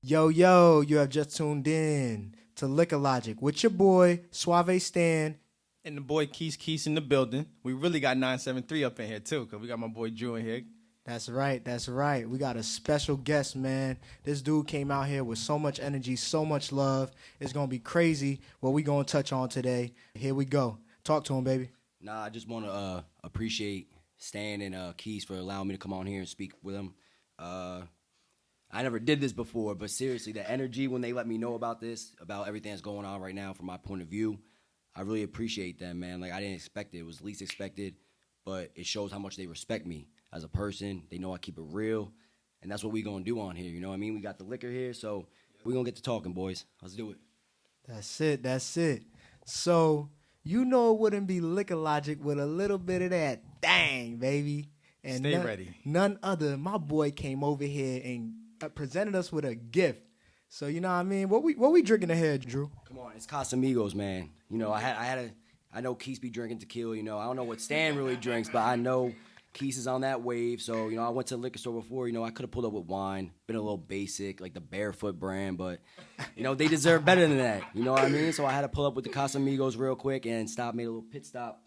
Yo, you have just tuned in to Liquor Logic with your boy, Suavé Stan. And the boy Quis in the building. We really got 973 up in here, too, because we got my boy Drew in here. That's right. We got a special guest, man. This dude came out here with so much energy, so much love. It's going to be crazy what we going to touch on today. Here we go. Talk to him, baby. Nah, I just want to appreciate Stan and Quis for allowing me to come on here and speak with him. I never did this before, but seriously, the energy when they let me know about this, about everything that's going on right now from my point of view, I really appreciate them, man. Like, I didn't expect it. It was least expected, but it shows how much they respect me as a person. They know I keep it real, and that's what we going to do on here, you know what I mean? We got the liquor here, so we going to get to talking, boys. Let's do it. That's it. So, you know it wouldn't be Liquor Logic with a little bit of that dang, baby. And Stay ready. None other, my boy came over here and presented us with a gift. So, you know what I mean? What we drinking here, Drew? Come on, it's Casamigos, man. You know, I know Quis be drinking tequila, you know. I don't know what Stan really drinks, but I know Quis is on that wave. So, you know, I went to the liquor store before, you know, I could have pulled up with wine, been a little basic, like the Barefoot brand, but, you know, they deserve better than that. You know what I mean? So I had to pull up with the Casamigos real quick and made a little pit stop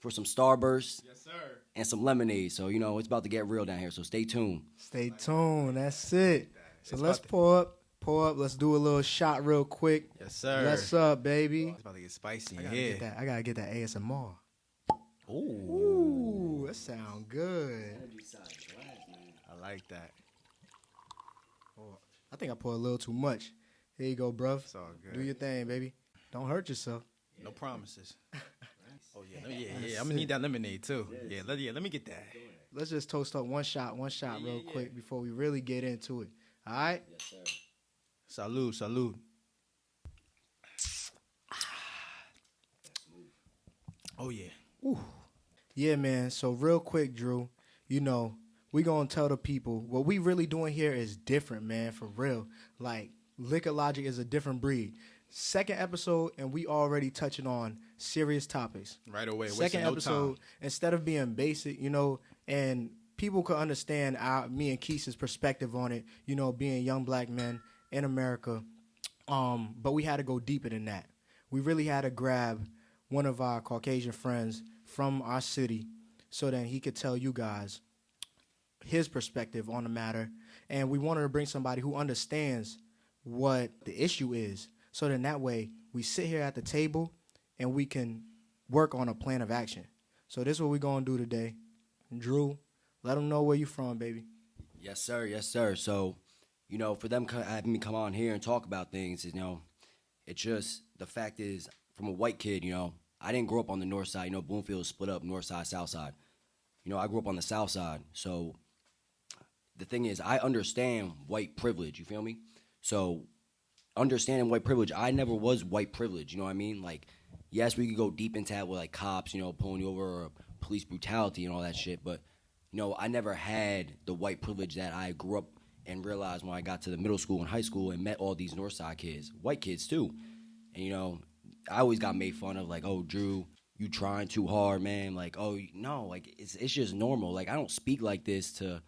for some Starburst. Yes, sir. And some lemonade. So, you know, it's about to get real down here, so stay tuned. Stay tuned. That's it. So let's pour up. Let's do a little shot real quick. Yes, sir. What's up, baby? It's about to get spicy in I here. gotta get that ASMR. Ooh, that sound good. I like that. I think I poured a little too much. Here you go, bruv. It's all good. Do your thing, baby. Don't hurt yourself. No promises. Oh, yeah. I'm going to need that lemonade, too. Yeah, let me get that. Let's just toast up one shot real quick before we really get into it. All right? Yes, sir. Salud. Oh, yeah. Ooh. Yeah, man. So real quick, Drew, you know, we going to tell the people what we really doing here is different, man, for real. Like, Liquor Logic is a different breed. Second episode, and we already touching on serious topics. Right away. Second episode, instead of being basic, you know, and people could understand me and Keis's perspective on it, you know, being young black men in America. But we had to go deeper than that. We really had to grab one of our Caucasian friends from our city so that he could tell you guys his perspective on the matter. And we wanted to bring somebody who understands what the issue is. So then that way we sit here at the table and we can work on a plan of action. So this is what we're going to do today. Drew, let them know where you from, baby. Yes, sir. So, you know, for them having me come on here and talk about things, you know, it's just, the fact is, from a white kid, you know, I didn't grow up on the north side. You know, Bloomfield is split up, north side, south side. You know, I grew up on the south side. So the thing is, I understand white privilege, you feel me? So understanding white privilege, I never was white privilege, you know what I mean? Like, yes, we could go deep into that with, like, cops, you know, pulling you over, or police brutality and all that shit, but, you know, I never had the white privilege that I grew up and realized when I got to the middle school and high school and met all these north side kids, white kids too. And, you know, I always got made fun of, like, oh, Drew, you trying too hard, man. Like, oh, no, like, it's just normal. Like, I don't speak like this to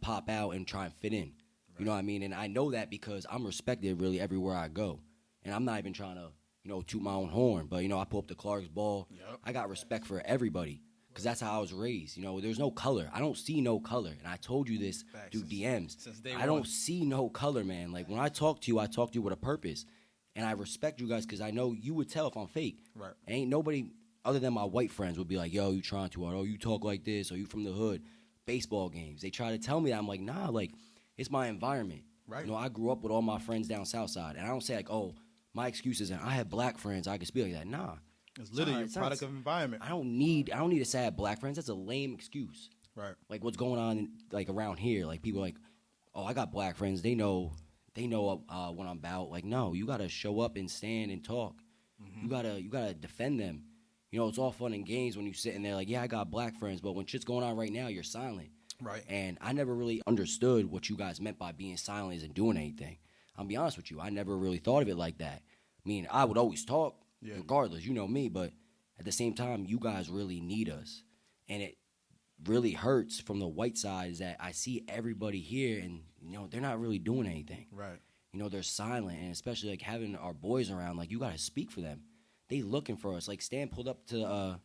pop out and try and fit in. You know what I mean? And I know that because I'm respected really everywhere I go. And I'm not even trying to, you know, toot my own horn. But, you know, I pull up the Clark's ball. Yep. I got respect for everybody because that's how I was raised. You know, there's no color. I don't see no color. And I told you this through DMs. I don't see no color, man. Like, when I talk to you with a purpose. And I respect you guys because I know you would tell if I'm fake. Right. Ain't nobody other than my white friends would be like, yo, you trying too hard. Oh, you talk like this. Or you from the hood. Baseball games. They try to tell me that. I'm like, nah, like, it's my environment. Right. You know, I grew up with all my friends down south side. And I don't say, like, oh, my excuse is I have black friends. I can speak like that. Nah. It's literally a product of environment. I don't need to say I have black friends. That's a lame excuse. Right. Like, what's going on, like, around here. Like, people like, oh, I got black friends. They know what I'm about. Like, no, you gotta show up and stand and talk. Mm-hmm. You gotta defend them. You know, it's all fun and games when you sitting there like, yeah, I got black friends, but when shit's going on right now, you're silent. Right. And I never really understood what you guys meant by being silent and doing anything. I'll be honest with you, I never really thought of it like that. I mean, I would always talk, regardless, you know me, but at the same time, you guys really need us. And it really hurts from the white side is that I see everybody here and, they're not really doing anything. Right. They're silent, and especially, like, having our boys around, like, you got to speak for them. They looking for us. Like, Stan pulled up to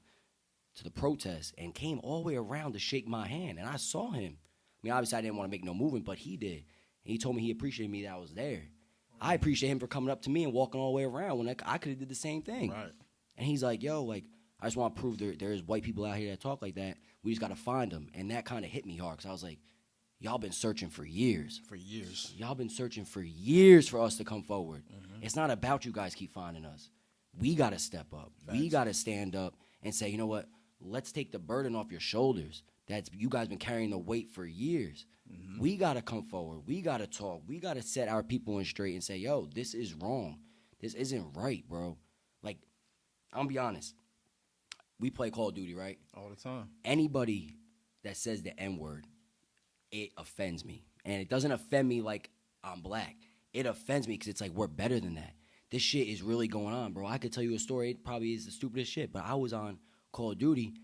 the protest and came all the way around to shake my hand, and I saw him. I mean, obviously, I didn't want to make no movement, but he did. And he told me he appreciated me that I was there. I appreciate him for coming up to me and walking all the way around when I could have did the same thing. Right. And he's like, yo, like, I just want to prove there is white people out here that talk like that. We just got to find them. And that kind of hit me hard because I was like, y'all been searching for years. For years. Y'all been searching for years for us to come forward. Mm-hmm. It's not about you guys keep finding us. We got to step up. Facts. We got to stand up and say, you know what? Let's take the burden off your shoulders. You guys been carrying the weight for years. Mm-hmm. We got to come forward. We got to talk. We got to set our people in straight and say, yo, this is wrong. This isn't right, bro. Like, I'm going to be honest. We play Call of Duty, right? All the time. Anybody that says the N-word, it offends me. And it doesn't offend me like I'm black. It offends me because it's like we're better than that. This shit is really going on, bro. I could tell you a story. It probably is the stupidest shit, but I was on Call of Duty,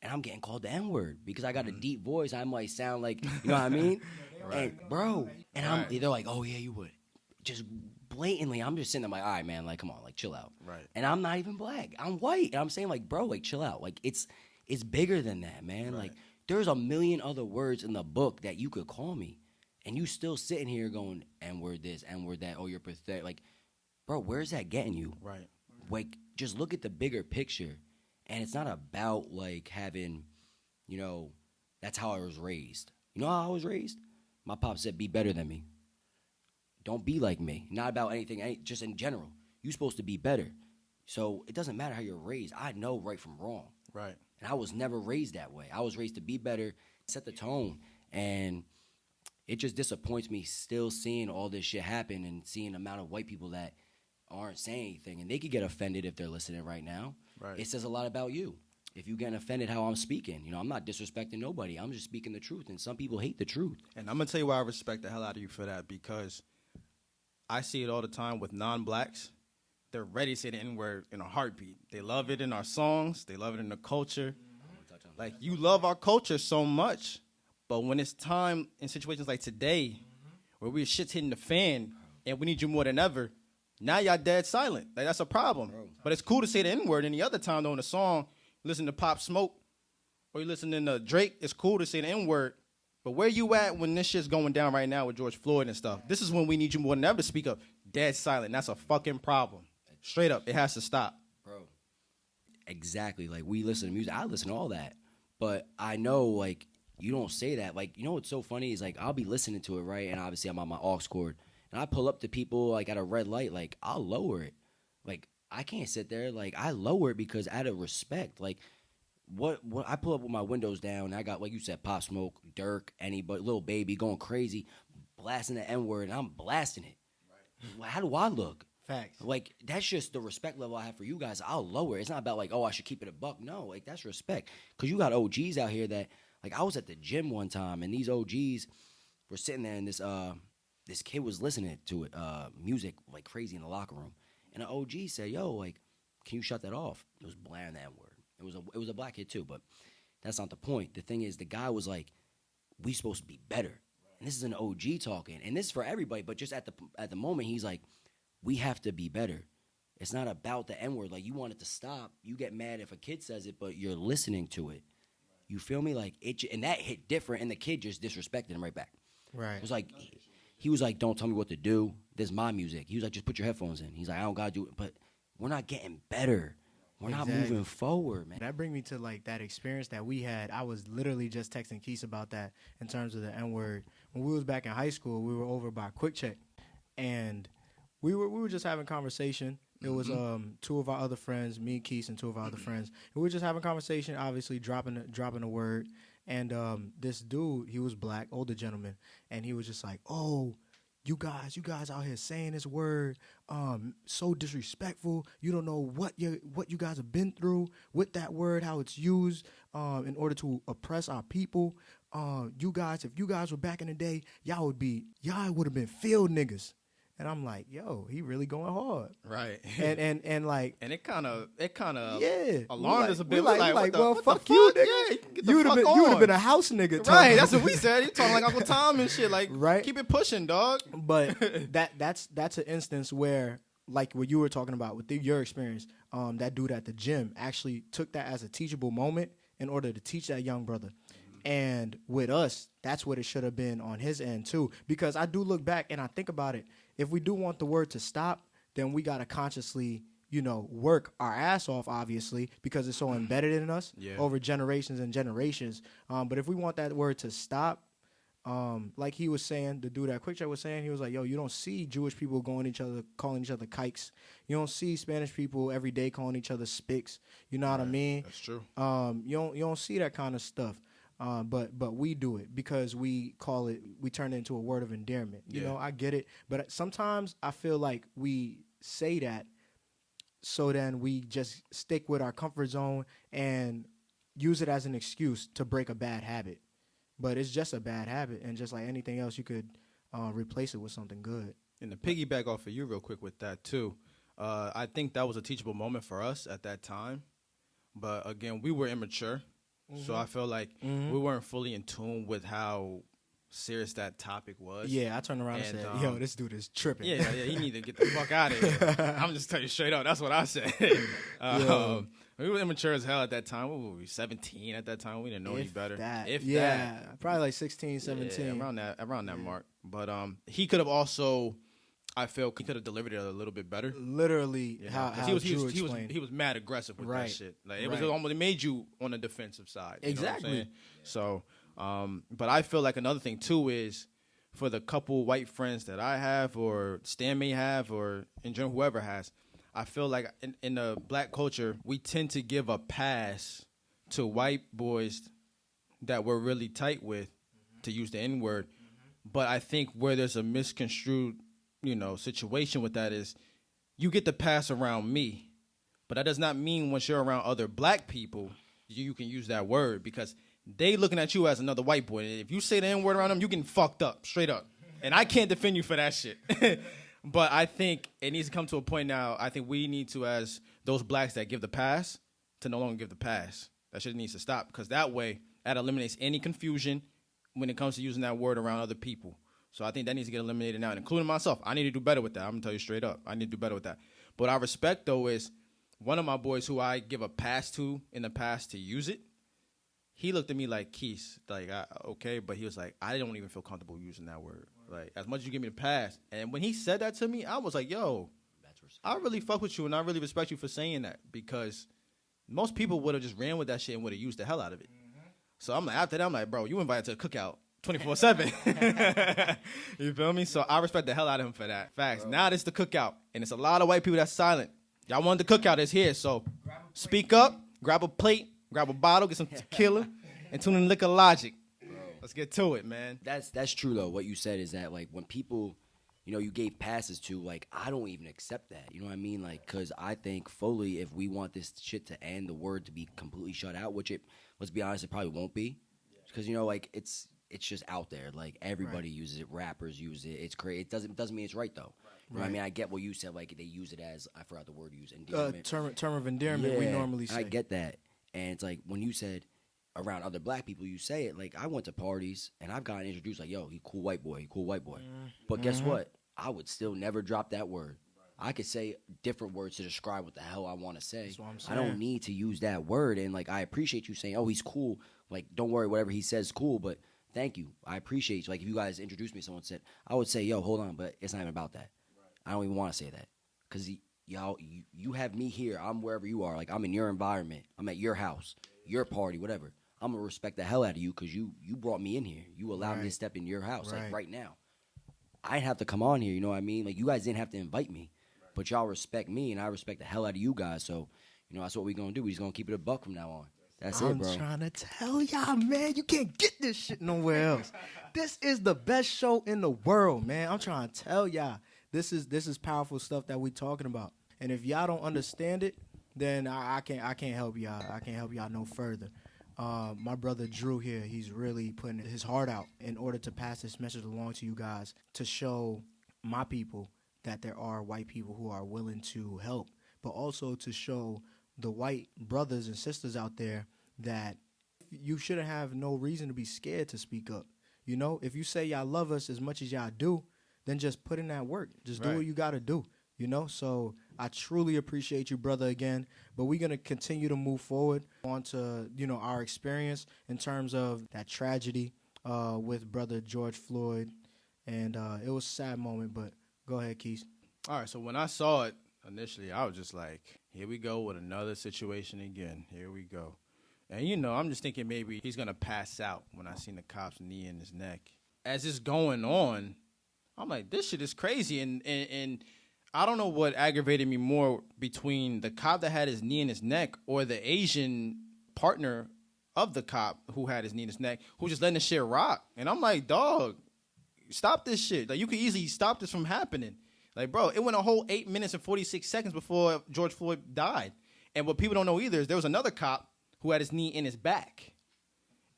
and I'm getting called the N-word because I got a deep voice. I might sound like, you know what I mean? Right. And, bro, and they're like, oh, yeah, you would. Just blatantly, I'm just sitting there like, all right, man, like, come on, like, chill out. Right. And I'm not even black. I'm white. And I'm saying, like, bro, like, chill out. Like, it's bigger than that, man. Right. Like, there's a million other words in the book that you could call me. And you still sitting here going, N-word this, N-word that, oh, you're pathetic. Like, bro, where's that getting you? Right. Like, just look at the bigger picture. And it's not about, like, having, that's how I was raised. You know how I was raised? My pop said, be better than me. Don't be like me. Not about anything, just in general. You're supposed to be better. So it doesn't matter how you're raised. I know right from wrong. Right. And I was never raised that way. I was raised to be better, set the tone. And it just disappoints me still seeing all this shit happen and seeing the amount of white people that aren't saying anything. And they could get offended if they're listening right now. Right. It says a lot about you. If you're getting offended how I'm speaking, I'm not disrespecting nobody. I'm just speaking the truth. And some people hate the truth. And I'm going to tell you why I respect the hell out of you for that, because I see it all the time with non-blacks. They're ready to say the N-word in a heartbeat. They love it in our songs. They love it in the culture. Like, you love our culture so much, but when it's time in situations like today where we're shit's hitting the fan and we need you more than ever, now y'all dead silent. Like, that's a problem. Bro. But it's cool to say the N-word. Any other time, though, in a song, you listen to Pop Smoke or you listening to Drake, it's cool to say the N-word. But where you at when this shit's going down right now with George Floyd and stuff? This is when we need you more than ever to speak up. Dead silent. That's a fucking problem. Straight up. It has to stop. Bro, exactly. Like, we listen to music. I listen to all that. But I know, like, you don't say that. Like, what's so funny is, like, I'll be listening to it, right? And obviously I'm on my aux cord. And I pull up to people, like, at a red light. Like, I'll lower it. Like, I can't sit there. Like, I lower it because out of respect. Like, what I pull up with my windows down. I got, like you said, Pop Smoke, Dirk, anybody, Lil Baby going crazy, blasting the N-word, and I'm blasting it. Right. How do I look? Facts. Like, that's just the respect level I have for you guys. I'll lower it. It's not about, like, oh, I should keep it a buck. No, like, that's respect. Because you got OGs out here that, like, I was at the gym one time, and these OGs were sitting there, and this kid was listening to it, music like crazy in the locker room. And an OG said, yo, like, can you shut that off? It was blaring that word. It was a black kid, too, but that's not the point. The thing is, the guy was like, we supposed to be better. And this is an OG talking. And this is for everybody, but just at the moment, he's like, we have to be better. It's not about the N-word. Like, you want it to stop. You get mad if a kid says it, but you're listening to it. You feel me? Like, and that hit different, and the kid just disrespected him right back. Right. It was like, he was like, don't tell me what to do. This is my music. He was like, just put your headphones in. He's like, I don't got to do it. But we're not getting better. We're not moving forward, man. That brings me to, like, that experience that we had. I was literally just texting Quis about that in terms of the N-word. When we was back in high school, we were over by Quick Check, and we were just having conversation. It was two of our other friends, me, Quis, and two of our other friends. And we were just having conversation, obviously dropping a word. And this dude, he was black, older gentleman, and he was just like, "Oh, you guys out here saying this word, so disrespectful. You don't know what you guys have been through with that word, how it's used in order to oppress our people. If you guys were back in the day, y'all would have been field niggas." And I'm like, yo, he really going hard. Right. And like, and it kind of yeah, alarmed us a bit. We like like, what well, the fuck you, nigga. Yeah, you would have been a house nigga. Right, that's what we said. You talking like Uncle Tom and shit. Like, right? Keep it pushing, dog. But that's an instance where, like what you were talking about with your experience, that dude at the gym actually took that as a teachable moment in order to teach that young brother. And with us, that's what it should have been on his end too. Because I do look back and I think about it. If we do want the word to stop, then we got to consciously, work our ass off, obviously, because it's so embedded in us over generations and generations. But if we want that word to stop, like he was saying, the dude at Quick Check was saying, he was like, yo, you don't see Jewish people calling each other kikes. You don't see Spanish people every day calling each other spics. You know what I mean? That's true. You don't see that kind of stuff. But we do it because we turn it into a word of endearment. You know, I get it. But sometimes I feel like we say that so then we just stick with our comfort zone and use it as an excuse to break a bad habit. But it's just a bad habit. And just like anything else, you could replace it with something good. And to piggyback off of you real quick with that too, I think that was a teachable moment for us at that time. But again, we were immature. So I feel like we weren't fully in tune with how serious that topic was. Yeah, I turned around and said, yo, this dude is tripping. Yeah, he need to get the fuck out of here. I'm just telling you straight up. That's what I said. We were immature as hell at that time. We were 17 at that time. We didn't know any better. Probably like 16, 17. Yeah, around that mark. But he could have also, I feel he could have delivered it a little bit better. Literally, how he was mad aggressive with that shit. Like it was almost, it made you on the defensive side. Exactly. So, but I feel like another thing too is for the couple white friends that I have, or Stan may have, or in general whoever has, I feel like in the black culture we tend to give a pass to white boys that we're really tight with, to use the N-word. But I think where there's a misconstrued situation with that is you get the pass around me, but that does not mean once you're around other black people, you can use that word, because they looking at you as another white boy. If you say the N-word around them, you getting fucked up, straight up. And I can't defend you for that shit. But I think it needs to come to a point now, I think we need to, as those blacks that give the pass, to no longer give the pass. That shit needs to stop, because that way, that eliminates any confusion when it comes to using that word around other people. So I think that needs to get eliminated now, including myself. I need to do better with that. I'm going to tell you straight up. I need to do better with that. But what I respect, though, is one of my boys who I give a pass to in the past to use it, he looked at me like, Quis, like, okay, but he was like, I don't even feel comfortable using that word. Like, as much as you give me the pass. And when he said that to me, I was like, yo, I really fuck with you, and I really respect you for saying that, because most people would have just ran with that shit and would have used the hell out of it. So I'm like, after that, I'm like, bro, you invited to a cookout 24/7. You feel me? So I respect the hell out of him for that. Facts. Bro. Now this the cookout, and it's a lot of white people that's silent. Y'all want the cookout is here, so speak up, grab a plate, grab a bottle, get some tequila, and tune in Liquor Logic. Bro. Let's get to it, man. That's true though. What you said is that, like, when people, you gave passes to, like, I don't even accept that. You know what I mean? Like, because I think fully, if we want this shit to end, the word to be completely shut out, which let's be honest, it probably won't be, because like it's just out there. Like, everybody uses it. Rappers use it. It's crazy. It doesn't mean it's right though. You know what I mean? I get what you said. Like, they use it as, I forgot the word you use, endearment. Term of endearment. We normally say. I get that, and it's like when you said around other black people, you say it. Like, I went to parties and I've gotten introduced like, yo, he cool white boy. But guess what? I would still never drop that word. I could say different words to describe what the hell I want to say. That's what I'm saying. I don't need to use that word. And, like, I appreciate you saying, oh, he's cool. Like, don't worry, whatever he says is cool, but thank you. I appreciate you. Like, if you guys introduced me, someone said, I would say, yo, hold on, but it's not even about that. I don't even want to say that. Because y'all, you have me here. I'm wherever you are. Like, I'm in your environment. I'm at your house, your party, whatever. I'm going to respect the hell out of you because you brought me in here. You allowed me to step in your house, like, right now. I didn't have to come on here, you know what I mean? Like, you guys didn't have to invite me. But y'all respect me, and I respect the hell out of you guys. So, that's what we're going to do. We're just going to keep it a buck from now on. That's it, bro. I'm trying to tell y'all, man, you can't get this shit nowhere else. This is the best show in the world, man. I'm trying to tell y'all. This is powerful stuff that we talking about. And if y'all don't understand it, then I can't help y'all. I can't help y'all no further. My brother Drew here, he's really putting his heart out in order to pass this message along to you guys, to show my people that there are white people who are willing to help, but also to show the white brothers and sisters out there that you shouldn't have no reason to be scared to speak up. You know, if you say y'all love us as much as y'all do, then just put in that work. Just do what you got to do, you know? So I truly appreciate you, brother, again. But we're going to continue to move forward on to, you know, our experience in terms of that tragedy with brother George Floyd. And it was a sad moment, but go ahead, Quis. All right, so when I saw it initially, I was just like, here we go with another situation again. Here we go. And, you know, I'm just thinking maybe he's going to pass out when I seen the cop's knee in his neck. As it's going on, I'm like, this shit is crazy. And I don't know what aggravated me more between the cop that had his knee in his neck or the Asian partner of the cop who had his knee in his neck, who just letting the shit rock. And I'm like, dog, stop this shit. Like, you could easily stop this from happening. Like, bro, it went a whole 8 minutes and 46 seconds before George Floyd died. And what people don't know either is there was another cop who had his knee in his back.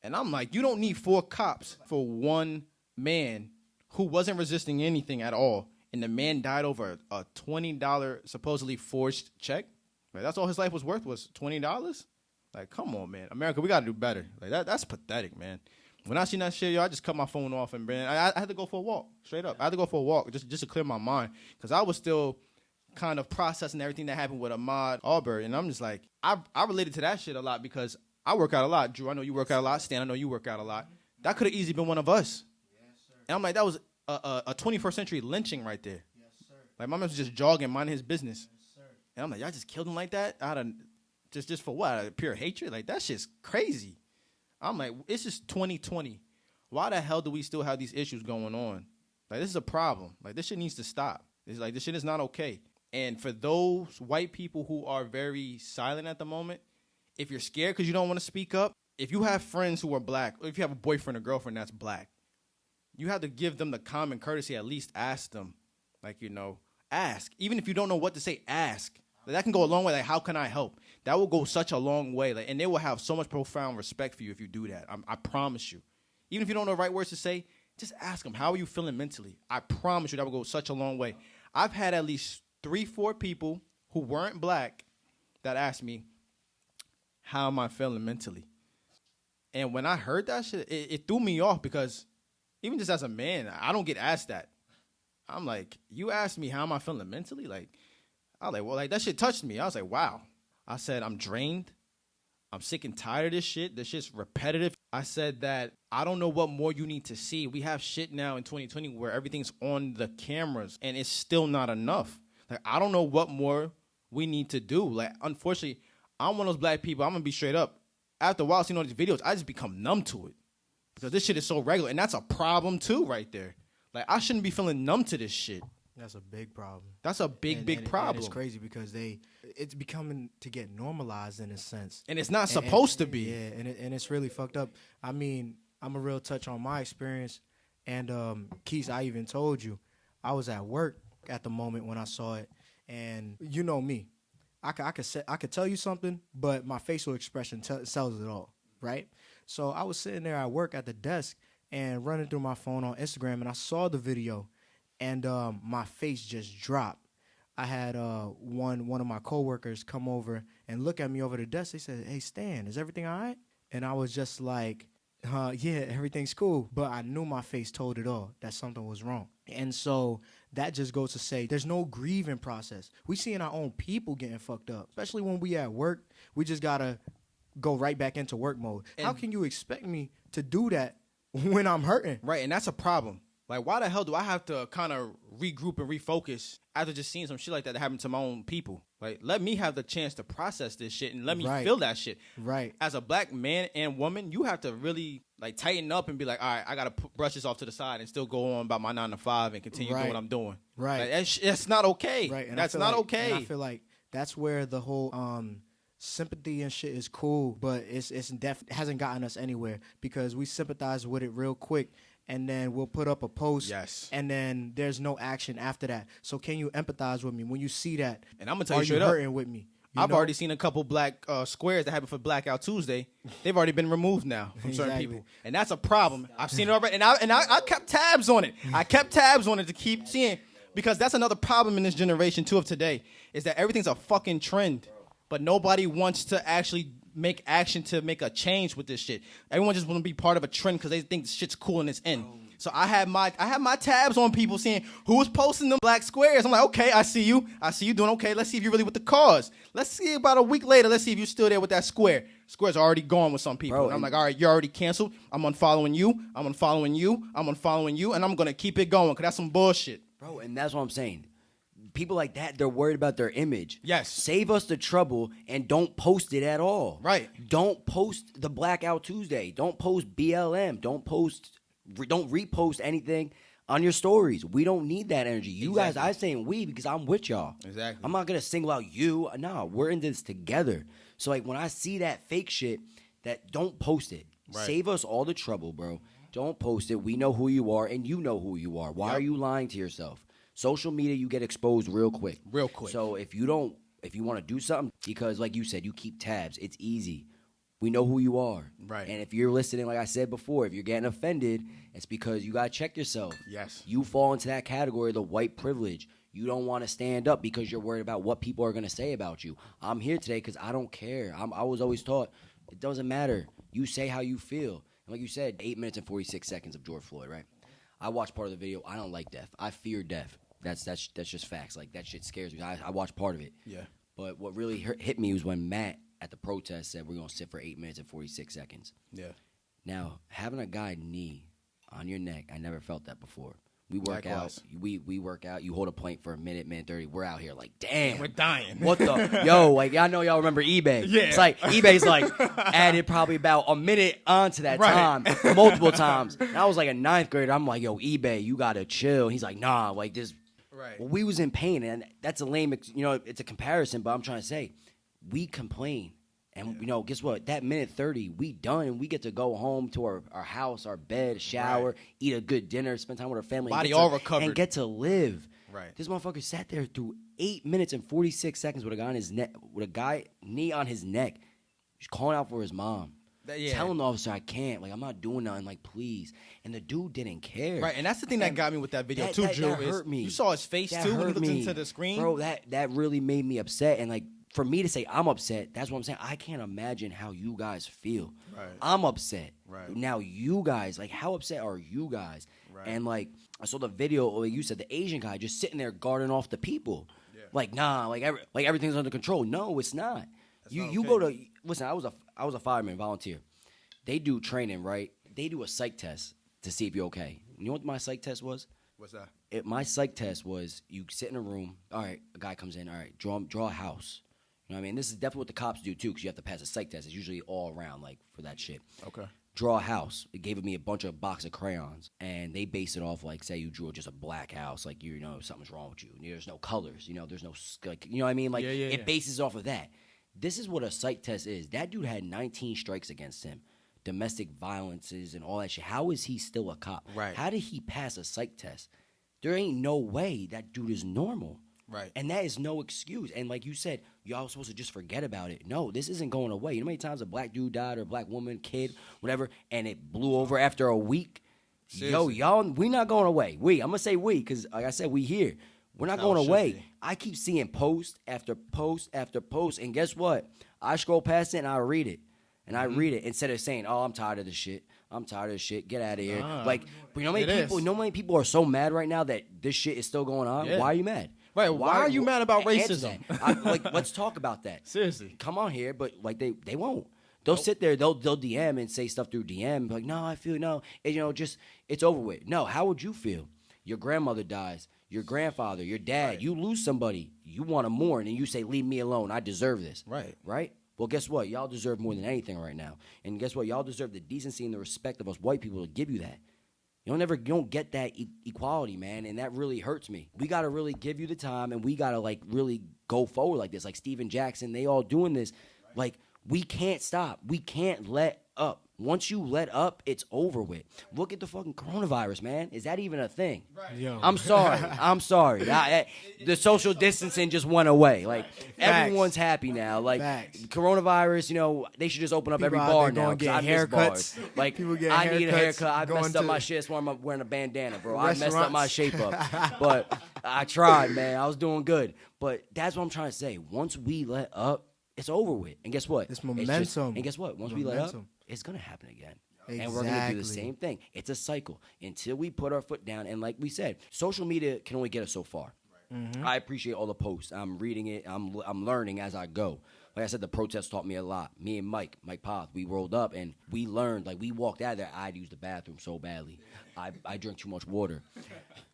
And I'm like, you don't need 4 cops for one man who wasn't resisting anything at all. And the man died over a $20 supposedly forged check. Like, that's all his life was worth, was $20? Like, come on, man. America, we got to do better. Like, that's pathetic, man. When I seen that shit, yo, I just cut my phone off and, man, I had to go for a walk, straight up. I had to go for a walk just to clear my mind, because I was still kind of processing everything that happened with Ahmaud Arbery. And I'm just like, I related to that shit a lot because I work out a lot. Drew, I know you work out a lot. Stan, I know you work out a lot. That could have easily been one of us. Yes, sir. And I'm like, that was a 21st century lynching right there. Yes, sir. Like, my man was just jogging, minding his business. Yes, sir. And I'm like, y'all just killed him like that? Out of just for what? Out of pure hatred? Like, that shit's crazy. I'm like, it's just 2020. Why the hell do we still have these issues going on? Like, this is a problem. Like, this shit needs to stop. It's like, this shit is not okay. And for those white people who are very silent at the moment, if you're scared because you don't want to speak up, if you have friends who are black, or if you have a boyfriend or girlfriend that's black, you have to give them the common courtesy, at least ask them. Like, you know, ask. Even if you don't know what to say, ask. Like, that can go a long way. Like, how can I help? That will go such a long way. Like, and they will have so much profound respect for you if you do that. I promise you. Even if you don't know the right words to say, just ask them, how are you feeling mentally? I promise you that will go such a long way. I've had at least 3-4 people who weren't black that asked me, how am I feeling mentally? And when I heard that shit, it threw me off, because even just as a man, I don't get asked that. I'm like, you asked me how am I feeling mentally? Like, I was like, well, like, that shit touched me. I was like, wow. I said, I'm drained. I'm sick and tired of this shit. This shit's repetitive. I said that I don't know what more you need to see. We have shit now in 2020 where everything's on the cameras, and it's still not enough. Like, I don't know what more we need to do. Like, unfortunately, I'm one of those black people. I'm going to be straight up. After a while, seeing all these videos, I just become numb to it, because this shit is so regular. And that's a problem, too, right there. Like, I shouldn't be feeling numb to this shit. That's a big problem. That's a big problem. And it's crazy because it's becoming to get normalized in a sense. And it's not supposed to be. Yeah, and it's really fucked up. I mean, I'm a real touch on my experience. And, Quis, I even told you, I was at work at the moment when I saw it. And you know me. I could tell you something, but my facial expression sells it all, right? So I was sitting there at work at the desk and running through my phone on Instagram, and I saw the video. And my face just dropped. I had one of my coworkers come over and look at me over the desk. They said, "Hey, Stan, is everything all right?" And I was just like, yeah, everything's cool. But I knew my face told it all, that something was wrong. And so that just goes to say there's no grieving process. We seeing our own people getting fucked up, especially when we at work. We just got to go right back into work mode. And how can you expect me to do that when I'm hurting? Right, and that's a problem. Like, why the hell do I have to kind of regroup and refocus after just seeing some shit like that happen to my own people? Like, let me have the chance to process this shit and let me feel that shit. Right. As a black man and woman, you have to really, like, tighten up and be like, all right, I got to brush this off to the side and still go on about my 9 to 5 and continue doing what I'm doing. Right. Like, that's not okay. Right. And that's not okay. And I feel like that's where the whole sympathy and shit is cool, but it hasn't gotten us anywhere, because we sympathize with it real quick. And then we'll put up a post, and then there's no action after that. So can you empathize with me when you see that? And I'm gonna tell you straight up, up, hurting with me. I've already seen a couple black squares that happened for Blackout Tuesday. They've already been removed now from certain people, and that's a problem. I've seen it already, and I kept tabs on it. I kept tabs on it to keep seeing, Because that's another problem in this generation, too, of today, is that everything's a fucking trend. But nobody wants to actually make action to make a change with this shit. Everyone just want to be part of a trend because they think shit's cool and it's in. So I have my tabs on people seeing who's posting them black squares. I'm like, okay, I see you doing okay. Let's see if you're really with the cause. Let's see about a week later. Let's see if you're still there with that square. Square's already gone with some people. Bro, and I'm like, all right, you're already canceled. I'm unfollowing you. I'm unfollowing you. I'm unfollowing you. And I'm going to keep it going because that's some bullshit. Bro, and that's what I'm saying. People like that, they're worried about their image. Yes. Save us the trouble and don't post it at all. Right. Don't post the Blackout Tuesday. Don't post BLM. Don't repost anything on your stories. We don't need that energy. You guys, I'm saying we because I'm with y'all. Exactly. I'm not going to single out you. No, we're in this together. So, like, when I see that fake shit, don't post it. Right. Save us all the trouble, bro. Don't post it. We know who you are, and you know who you are. Why are you lying to yourself? Social media, you get exposed real quick. Real quick. So if you want to do something, because like you said, you keep tabs, it's easy. We know who you are. Right. And if you're listening, like I said before, if you're getting offended, it's because you got to check yourself. Yes. You fall into that category of the white privilege. You don't want to stand up because you're worried about what people are going to say about you. I'm here today because I don't care. I was always taught it doesn't matter. You say how you feel. And like you said, 8 minutes and 46 seconds of George Floyd, right? I watched part of the video. I don't like death. I fear death. That's just facts. Like, that shit scares me. I watched part of it. Yeah. But what really hit me was when Matt at the protest said we're going to sit for 8 minutes and 46 seconds. Yeah. Now, having a guy knee on your neck, I never felt that before. We work Likewise. out. We work out. You hold a plank for a minute 30. We're out here like, damn. We're dying. What the? Yo, like, I know y'all remember eBay. Yeah. It's like, eBay's like added probably about a minute onto that Right. time, multiple times. And I was like a ninth grader. I'm like, yo, eBay, you got to chill. He's like, nah, like this. Right. Well, we was in pain, and that's a lame, it's a comparison, but I'm trying to say, we complain. And, guess what? That minute 30, we done, and we get to go home to our house, our bed, shower, eat a good dinner, spend time with our family. Body all recovered. And get to live. Right. This motherfucker sat there through 8 minutes and 46 seconds with a guy on his neck, with a guy knee on his neck, just calling out for his mom. Yeah. Telling the officer I can't, like, I'm not doing nothing, like, please. And the dude didn't care. Right, and that's the thing that got me with that video too, Drew. That hurt me. You saw his face That too when he hurt looked me. into the screen. Bro, that really made me upset. And like, for me to say I'm upset, that's what I'm saying. I can't imagine how you guys feel. Right. I'm upset. Right. Now you guys, like, how upset are you guys? Right. And like, I saw the video, like you said, the Asian guy just sitting there guarding off the people. Yeah. Like, nah, like everything's under control. No, it's not. You not go okay. to listen. I was a fireman volunteer. They do training, right? They do a psych test to see if you're okay. You know what my psych test was? What's that? My psych test was you sit in a room. All right, a guy comes in. All right, draw a house. You know what I mean? This is definitely what the cops do, too, because you have to pass a psych test. It's usually all around, like, for that shit. Okay. Draw a house. It gave me a bunch of box of crayons, and they base it off, like, say you drew just a black house, like, something's wrong with you. There's no colors. There's no, like, you know what I mean? Like, it bases off of that. This is what a psych test is. That dude had 19 strikes against him. Domestic violences and all that shit. How is he still a cop? Right. How did he pass a psych test? There ain't no way that dude is normal. Right. And that is no excuse. And like you said, y'all supposed to just forget about it. No, this isn't going away. You know how many times a black dude died or a black woman, kid, whatever, and it blew over after a week? Seriously. Yo, y'all, we not going away. I'm going to say we because, like I said, we here. We're not That's how going it should away. be. I keep seeing post after post after post. And guess what? I scroll past it and I read it. And I read it instead of saying, "Oh, I'm tired of this shit. I'm tired of this shit. Get out of here." Like, but you know how many people are so mad right now that this shit is still going on? Yeah. Why are you mad? Right, why are you mad about Answer racism? that. Let's talk about that. Seriously. Come on here, but like they won't. They'll sit there. They'll DM and say stuff through DM. Be like, no, I feel no. And, just it's over with. No, how would you feel? Your grandmother dies. Your grandfather. Your dad. Right. You lose somebody. You want to mourn, and you say, "Leave me alone. I deserve this." Right. Right. Well, guess what? Y'all deserve more than anything right now. And guess what? Y'all deserve the decency and the respect of us white people to give you that. You don't get that equality, man, and that really hurts me. We got to really give you the time, and we got to, like, really go forward like this. Like Steven Jackson, they all doing this. Like, we can't stop. We can't let up. Once you let up, it's over with. Look at the fucking coronavirus, man. Is that even a thing? Right. Yo. I'm sorry. The social distancing just went away. Like, everyone's happy now. Like, Facts. coronavirus, they should just open up People every out bar there now. going 'Cause get I miss haircuts. bars. Like, People getting I need a haircuts, haircut. I going messed up to- my shit, so I'm wearing a bandana, bro. I messed up Restaurants. my shape up. But I tried, man. I was doing good. But that's what I'm trying to say. Once we let up, it's over with. And guess what? It's momentum. And guess what? Once we let up, it's going to happen again. Exactly. And we're going to do the same thing. It's a cycle until we put our foot down. And like we said, social media can only get us so far. Mm-hmm. I appreciate all the posts. I'm reading it. I'm learning as I go. Like I said, the protest taught me a lot. Me and Mike Poth, we rolled up and we learned. Like we walked out of there. I'd use the bathroom so badly. I drank too much water.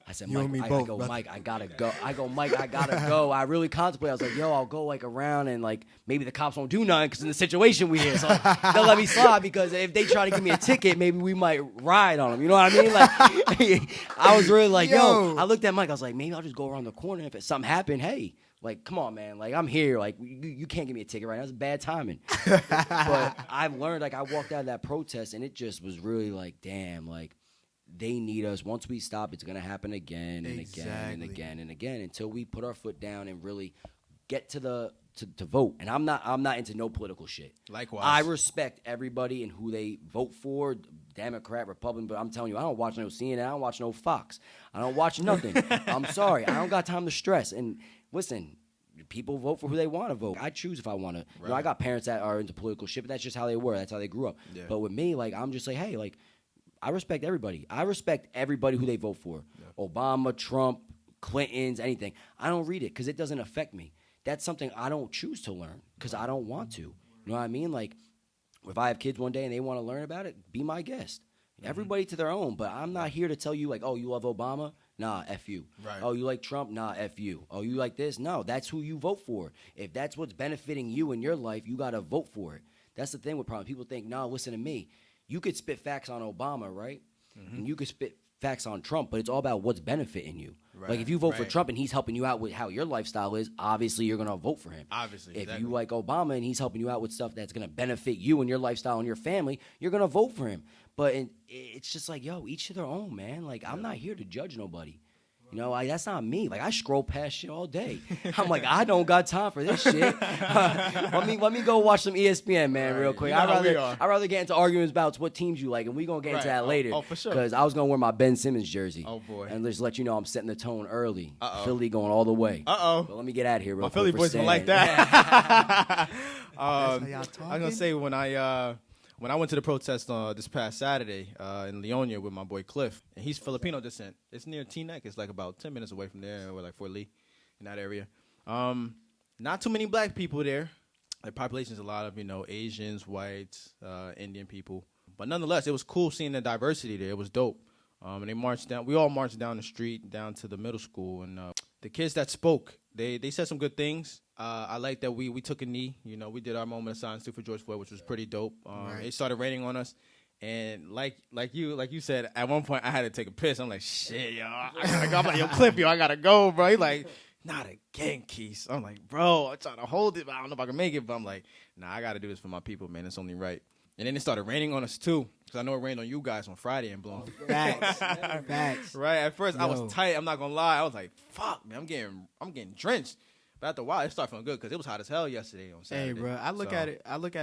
I said, Mike, I go, Mike, I gotta go. I go, Mike, I gotta go. I really contemplated. I was like, yo, I'll go like around and like maybe the cops won't do nothing because in the situation we in. So they'll let me slide because if they try to give me a ticket, maybe we might ride on them. You know what I mean? Like I was really like, yo. I looked at Mike. I was like, maybe I'll just go around the corner. If something happened, hey. Like, come on, man. Like, I'm here. Like, you can't give me a ticket right now. That's bad timing. But I've learned, like, I walked out of that protest, and it just was really like, damn, like, they need us. Once we stop, it's going to happen again and again and again and again until we put our foot down and really get to vote. And I'm not into no political shit. Likewise. I respect everybody and who they vote for, Democrat, Republican, but I'm telling you, I don't watch no CNN. I don't watch no Fox. I don't watch nothing. I'm sorry. I don't got time to stress. And listen, people vote for who they want to vote. I choose if I want to. Right. You know, I got parents that are into political shit, but that's just how they were. That's how they grew up. Yeah. But with me, like, I'm just like, hey, like, I respect everybody. I respect everybody who they vote for. Yeah. Obama, Trump, Clintons, anything. I don't read it because it doesn't affect me. That's something I don't choose to learn because I don't want to. You know what I mean? Like, if I have kids one day and they want to learn about it, be my guest. Mm-hmm. Everybody to their own, but I'm not here to tell you, like, oh, you love Obama? Nah, F you. Right. Oh, you like Trump? Nah, F you. Oh, you like this? No, that's who you vote for. If that's what's benefiting you in your life, you got to vote for it. That's the thing with problems. People think, no, listen to me. You could spit facts on Obama, right? Mm-hmm. And you could spit facts on Trump, but it's all about what's benefiting you. Right. Like, if you vote for Trump and he's helping you out with how your lifestyle is, obviously you're going to vote for him. Obviously, if you like Obama and he's helping you out with stuff that's going to benefit you and your lifestyle and your family, you're going to vote for him. But it's just like, yo, each to their own, man. Like, I'm not here to judge nobody. You know, that's not me. Like, I scroll past shit all day. I'm like, I don't got time for this shit. Let me go watch some ESPN, man, real quick. I'd rather get into arguments about what teams you like, and we're going to get into that later. Oh, for sure. Because I was going to wear my Ben Simmons jersey. Oh, boy. And just let you know I'm setting the tone early. Philly going all the way. But let me get out of here real quick. My Philly boys don't like that. I was going to say, when I went to the protest this past Saturday in Leonia with my boy Cliff, and he's Filipino descent. It's near Teaneck. It's like about 10 minutes away from there, or like Fort Lee, in that area. Not too many black people there. The population's a lot of, Asians, whites, Indian people. But nonetheless, it was cool seeing the diversity there. It was dope. And they marched down. We all marched down the street, down to the middle school. And the kids that spoke, they said some good things. I like that we took a knee. We did our moment of silence too for George Floyd, which was pretty dope. It started raining on us, and like you said, at one point I had to take a piss. I'm like, shit, yo, I gotta go. I'm like, yo, Clip, yo, I gotta go, bro. He's like, not again, Quis. I'm like, bro, I'm trying to hold it, but I don't know if I can make it. But I'm like, nah, I gotta do this for my people, man. It's only right. And then it started raining on us too, because I know it rained on you guys on Friday and Bloom. Facts. Right. At first, I was tight. I'm not gonna lie. I was like, fuck, man, I'm getting drenched. But after a while, it started feeling good because it was hot as hell yesterday on Saturday. Hey, bro, I look at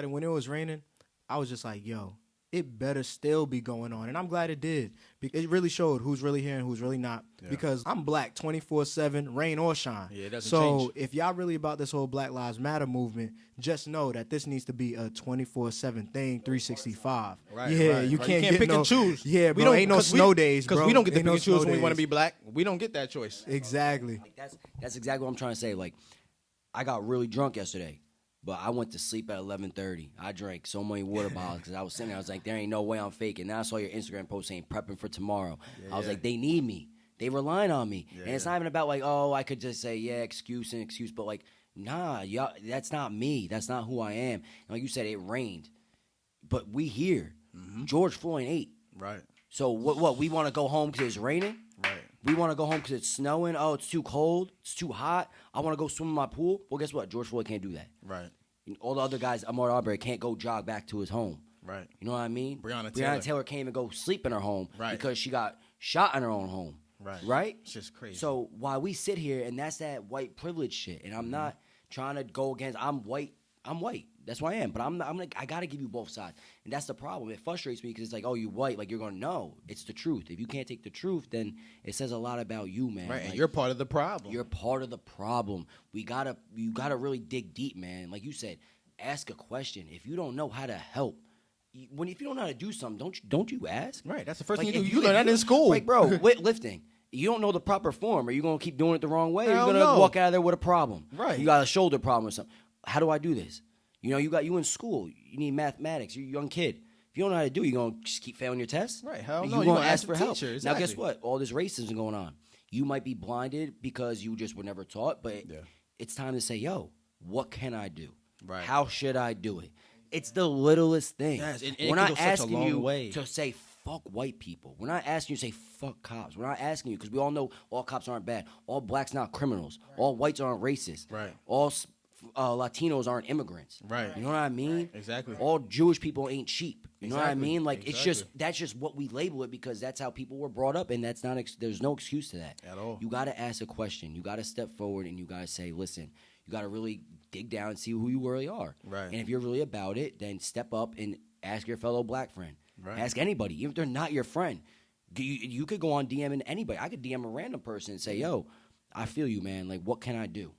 it when it was raining. I was just like, yo, it better still be going on. And I'm glad it did. It really showed who's really here and who's really not. Yeah. Because I'm black 24/7, rain or shine. Yeah, it doesn't change. So if y'all really about this whole Black Lives Matter movement, just know that this needs to be a 24/7 thing, 365. Right. Yeah, right, you right. can't pick and choose. Yeah, bro, ain't no snow days, bro. Because we don't get to pick and choose when we want to be black. We don't get that choice. Exactly. Like, that's exactly what I'm trying to say. Like, I got really drunk yesterday, but I went to sleep at 11:30. I drank so many water bottles because I was sitting there. I was like, there ain't no way I'm faking. Now I saw your Instagram post saying prepping for tomorrow. I was like, they need me. They relying on me. And it's not even about like, oh, I could just say, excuse, but like, nah, y'all, that's not me. That's not who I am. And like you said, it rained. But we here. Mm-hmm. George Floyd ate. Right. So what we want to go home because it's raining? Right. We want to go home because it's snowing. Oh, it's too cold. It's too hot. I want to go swim in my pool. Well, guess what? George Floyd can't do that. Right. And all the other guys, Ahmaud Arbery, can't go jog back to his home. Right. You know what I mean? Breonna Taylor can't even go sleep in her home right. because she got shot in her own home. Right. Right? It's just crazy. So while we sit here, and that's that white privilege shit, and I'm not trying to go against, I'm white I'm white. That's who I am. But I'm like, I got to give you both sides. And that's the problem. It frustrates me because it's like, oh, you white. Like, you're going to know. It's the truth. If you can't take the truth, then it says a lot about you, man. Right, like, and you're part of the problem. You're part of the problem. You gotta really dig deep, man. Like you said, ask a question. If you don't know how to help, if you don't know how to do something, don't you ask? Right, that's the first Like, thing you do. You learn that in school. Like, bro, lifting. You don't know the proper form. Are you going to keep doing it the wrong way? Or Hell you're going to no. walk out of there with a problem. Right. You got a shoulder problem or something. How do I do this? You in school. You need mathematics. You're a young kid. If you don't know how to do it, you're going to just keep failing your tests? Right, hell no. You're You're going to ask the for help. teacher, Now, guess exactly. what? All this racism going on. You might be blinded because you just were never taught, but it's time to say, yo, what can I do? Right. How should I do it? It's the littlest thing. Yes, and We're it not can go such a asking long you way. to say fuck white people. We're not asking you to say fuck cops. We're not asking you because we all know all cops aren't bad. All blacks not criminals. Right. All whites aren't racist. Right. All Latinos aren't immigrants. Right. You know what I mean? Right. Exactly. All Jewish people ain't cheap. You know what I Exactly. mean? Like Exactly. that's just what we label it because that's how people were brought up, and that's not. There's no excuse to that At all. You got to ask a question. You got to step forward, and you got to say, listen. You got to really dig down and see who you really are. Right. And if you're really about it, then step up and ask your fellow black friend. Right. Ask anybody, even if they're not your friend. You could go on DMing anybody. I could DM a random person and say, "Yo, I feel you, man. Like, what can I do?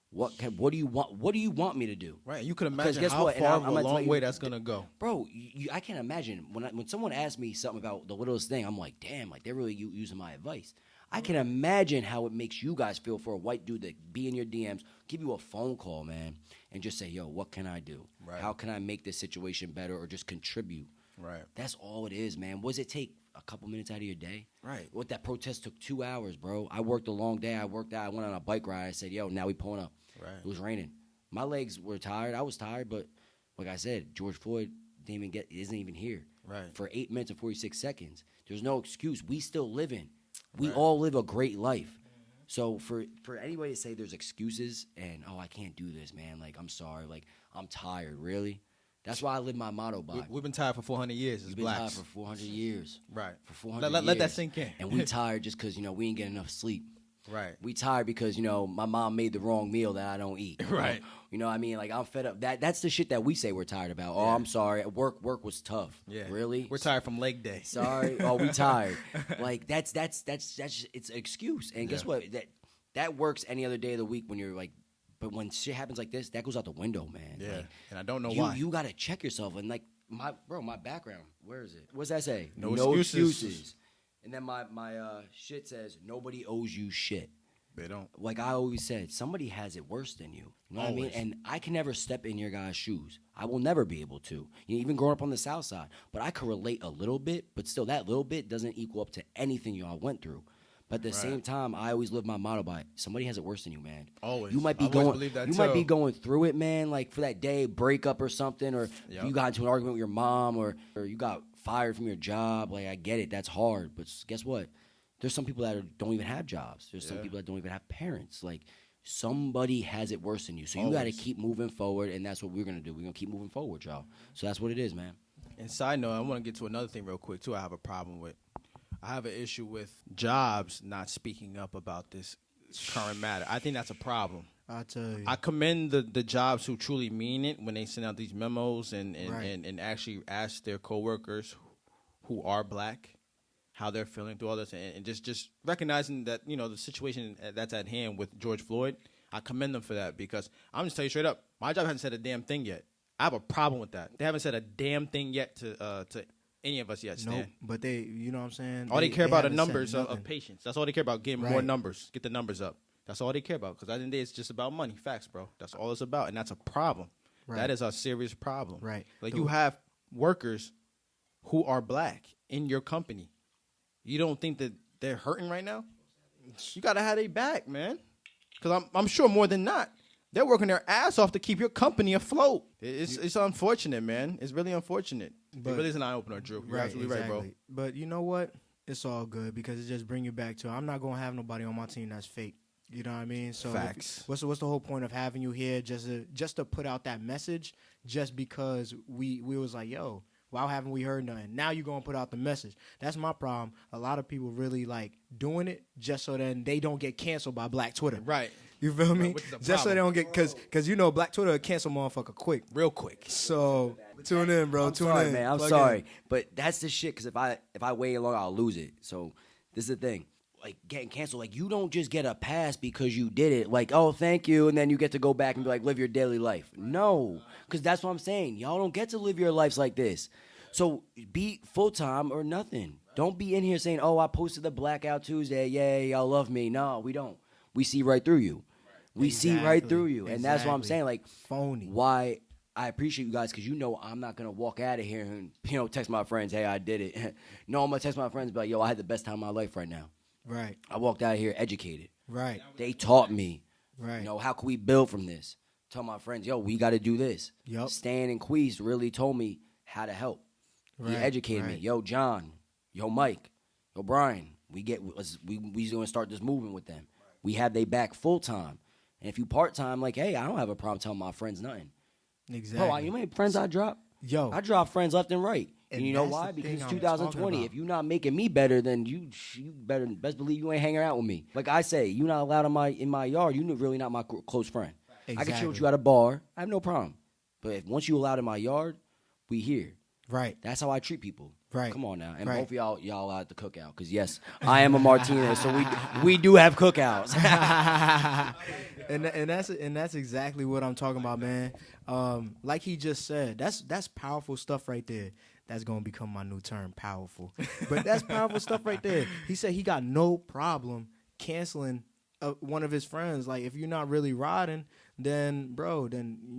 What do you want? What do you want me to do?" Right. You can imagine guess how what? And far I'm of a gonna tell long you- way that's gonna go. Bro, I can't imagine when someone asks me something about the littlest thing. I'm like, damn, like they're really using my advice. I can imagine how it makes you guys feel for a white dude to be in your DMs, give you a phone call, man, and just say, yo, what can I do? Right. How can I make this situation better or just contribute? Right. That's all it is, man. What does it take? A couple minutes out of your day? Right. What that protest took 2 hours, bro. I worked a long day. I worked out. I went on a bike ride. I said, yo, now we pulling up. Right. It was raining. My legs were tired. I was tired, but like I said, George Floyd isn't even here. Right. For 8 minutes and 46 seconds. There's no excuse. We still living. We Right. all live a great life. So for anybody to say there's excuses and, oh, I can't do this, man. Like, I'm sorry. Like, I'm tired. Really? That's why I live my motto by. We've been tired for 400 years as We've been blacks. tired for 400 years. Right. For 400 Let years. that sink in. And we tired just because, we ain't getting enough sleep. Right. We tired because, my mom made the wrong meal that I don't eat. Right. You know what I mean? Like, I'm fed up. That's the shit that we say we're tired about. Oh, Yeah. I'm sorry. Work was tough. Yeah. Really? We're tired from leg day. Sorry. Oh, we tired. Like, that's just, it's an excuse. And guess Yeah. what? That works any other day of the week when you're like, but when shit happens like this, that goes out the window, man. Yeah. Like, And I don't know you, why. You got to check yourself. And like, my background, where is it? What's that say? No excuses. And then my shit says, nobody owes you shit. They don't. Like I always said, somebody has it worse than you. You know what I mean? Always. And I can never step in your guys' shoes. I will never be able to. Even growing up on the South Side. But I could relate a little bit, but still that little bit doesn't equal up to anything y'all went through. But at the same time, I always live my motto by somebody has it worse than you, man. Always. You might be I've always going believed that you might be too. going through it, man, like for that day, breakup or something, or Yep. you got into an argument with your mom or you got fired from your job. Like I get it, that's hard. But guess what? There's some people that don't even have jobs. There's some Yeah. people that don't even have parents. Like somebody has it worse than you. So you got to Always. keep moving forward, and that's what we're going to do. We're going to keep moving forward, y'all. So that's what it is, man. And side note, I want to get to another thing real quick, too, I have a problem with. I have an issue with jobs not speaking up about this current matter. I think that's a problem. I tell you. I commend the jobs who truly mean it when they send out these memos and Right. and actually ask their coworkers who are black how they're feeling through all this, and just recognizing that, the situation that's at hand with George Floyd. I commend them for that because I'm just telling you straight up, my job hasn't said a damn thing yet. I have a problem with that. They haven't said a damn thing yet to any of us yet, Stan. Nope. But they, you know what I'm saying? All they care about are haven't said numbers of nothing. patients. That's all they care about, getting more Right. numbers, get the numbers up. That's all they care about because at the end of the day, it's just about money. Facts, bro. That's all it's about, and that's a problem. Right. That is a serious problem. Right. Like you have workers who are black in your company. You don't think that they're hurting right now? You got to have their back, man. Because I'm sure more than not, they're working their ass off to keep your company afloat. It's unfortunate, man. It's really unfortunate. It really is an eye-opener, Drew. You're absolutely right, bro. But you know what? It's all good because it just bring you back to I'm not going to have nobody on my team that's fake. You know what I mean? So Facts. What's the whole point of having you here just to put out that message just because we was like, yo, Why haven't we heard nothing? Now you gonna put out the message. That's my problem. A lot of people really like doing it just so then they don't get canceled by Black Twitter. Right. You feel me? Which is a Just so they problem. don't get because you know Black Twitter will cancel motherfucker quick. Real quick. So tune in, bro. I'm Tune sorry, in, man. I'm Plug sorry, in. but that's the shit. Because if I wait long, I'll lose it. So this is the thing. Like getting canceled, like you don't just get a pass because you did it. Like, oh, thank you, and then you get to go back and be like, live your daily life. No, because that's what I'm saying. Y'all don't get to live your lives like this. So be full time or nothing. Don't be in here saying, oh, I posted the Blackout Tuesday. Yay, y'all love me. No, we don't. We see right through you. We see right through you, and that's what I'm saying. Like, phony. Why I appreciate you guys because you know I'm not gonna walk out of here and text my friends, hey, I did it. No, I'm gonna text my friends, be like, yo, I had the best time of my life right now. Right. I walked out of here educated. Right. They taught me. Right. How can we build from this? Tell my friends, yo, we got to do this. Yup. Stan and Quis really told me how to help. He Right, educated me. right. Yo, John. Yo, Mike. Yo, Brian. We gonna start this movement with them. We have they back full time. And if you part time, like, hey, I don't have a problem telling my friends nothing. Exactly. Bro, you know how many friends I drop? Yo. I drop friends left and right. And you know that's why? the Because thing it's I'm 2020. talking If about. you're not making me better, then you better best believe you ain't hanging out with me. Like I say, you're not allowed in my yard. You're really not my close friend. I can chill with Exactly. you at a bar. I have no problem. But once you allowed in my yard, we here. Right. That's how I treat people. Right. Come on now. And Right. both of y'all out at the cookout. Because, yes, I am a Martinez, so we do have cookouts. and that's exactly what I'm talking about, man. Like he just said, that's powerful stuff right there. That's gonna become my new term, powerful. But that's powerful stuff right there. He said he got no problem canceling one of his friends. Like, if you're not really riding, then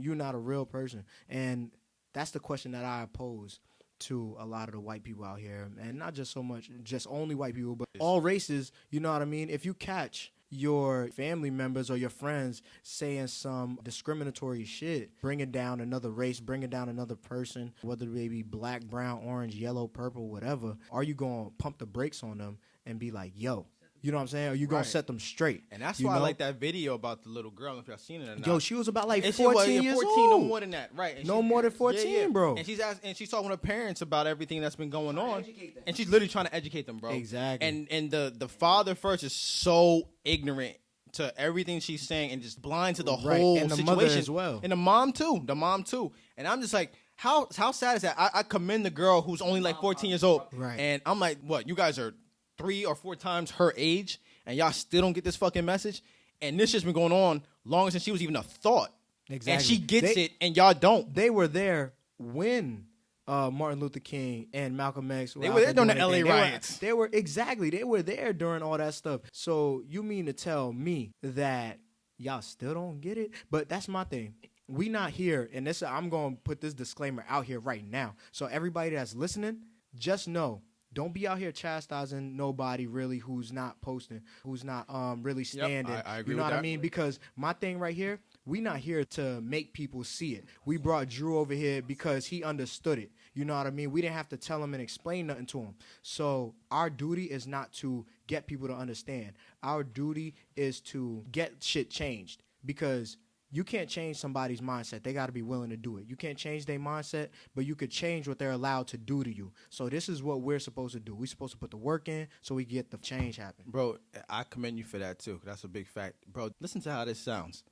you're not a real person. And that's the question that I pose to a lot of the white people out here, and not just so much just only white people, but all races. You know what I mean? If you catch your family members or your friends saying some discriminatory shit, bringing down another race, bringing down another person, whether they be black, brown, orange, yellow, purple, whatever, are you going to pump the brakes on them and be like, yo, you know what I'm saying? Are you going to set them straight? And that's you why I know? like that video about the little girl. I don't know if y'all seen it or not. Yo, she was about like And 14 years 14, old. no more than that, right? And No more than 14, bro. And she's talking to her parents about everything that's been going on, and she's literally trying to educate them, bro. Exactly. And the father first is so ignorant to everything she's saying and just blind to the Right. whole And the situation mother as well. and the mom too. And I'm just like, how sad is that? I commend the girl who's only like 14 years old, Right. And I'm like, what? You guys are 3 or 4 times her age, and y'all still don't get this fucking message. And this shit's been going on longer since she was even a thought. Exactly. And she gets it, and y'all don't. They were there when Martin Luther King and Malcolm X They out were there during doing the their LA thing. riots. They were there during all that stuff. So you mean to tell me that y'all still don't get it? But that's my thing. We not here, and this I'm going to put this disclaimer out here right now. So everybody that's listening, just know, don't be out here chastising nobody really who's not posting, who's not really standing. I agree you know with what I that. mean? Because my thing right here, we not here to make people see it. We brought Drew over here because he understood it. You know what I mean? We didn't have to tell him and explain nothing to him. So our duty is not to get people to understand. Our duty is to get shit changed, because you can't change somebody's mindset. They got to be willing to do it. You can't change their mindset, but you could change what they're allowed to do to you. So this is what we're supposed to do. We're supposed to put the work in so we get the change happen. Bro, I commend you for that too. That's a big fact. Bro, listen to how this sounds.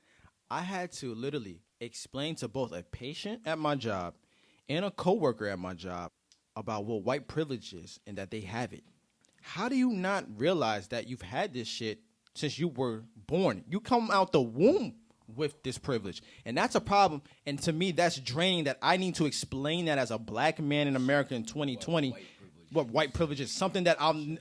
I had to literally explain to both a patient at my job and a coworker at my job about what white privilege is and that they have it. How do you not realize that you've had this shit since you were born? You come out the womb with this privilege, and that's a problem. And to me, that's draining, that I need to explain that as a black man in America in 2020. What white privilege is, something that I'll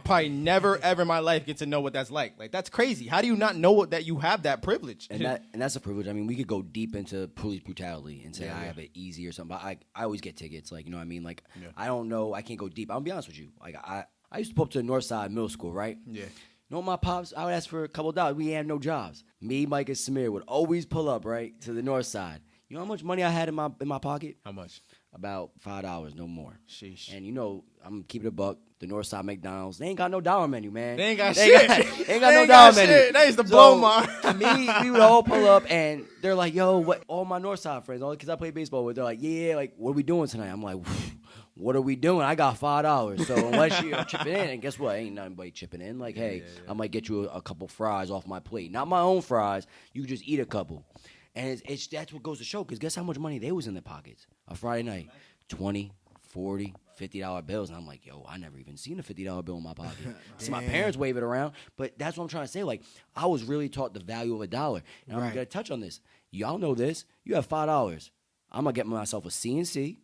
probably never ever in my life get to know what that's like. Like, that's crazy. How do you not know that you have that privilege? And that's a privilege. I mean, we could go deep into police brutality and say I have it easy or something. But I always get tickets. Like, you know what I mean? Like, I don't know. I can't go deep. I'm gonna be honest with you. Like, I used to pull up to the North Side Middle School, right? Yeah. You know, my pops, I would ask for a couple of dollars. We had no jobs. Me, Mike, and Samir would always pull up, right, to the North Side. You know how much money I had in my pocket? How much? About $5, no more. Sheesh. And I'm keeping it a buck. The Northside McDonald's, they ain't got no dollar menu, man. They ain't got shit. They ain't got no dollar menu. They used to blow my. To me, we would all pull up, and they're like, "Yo, what?" All my Northside friends, all because I play baseball with, they're like, "Yeah, like, what are we doing tonight?" I'm like, "What are we doing? I got $5, so unless you're chipping in, and guess what? Ain't nobody chipping in. Like, hey, I might get you a couple fries off my plate, not my own fries. You just eat a couple." And it's that's what goes to show, because guess how much money they was in their pockets a Friday night? 20, 40, $50 bills. And I'm like, yo, I never even seen a $50 bill in my pocket. See my parents wave it around, but that's what I'm trying to say. Like, I was really taught the value of a dollar. And I'm going to touch on this. Y'all know this. You have $5. I'm going to get myself a C&C.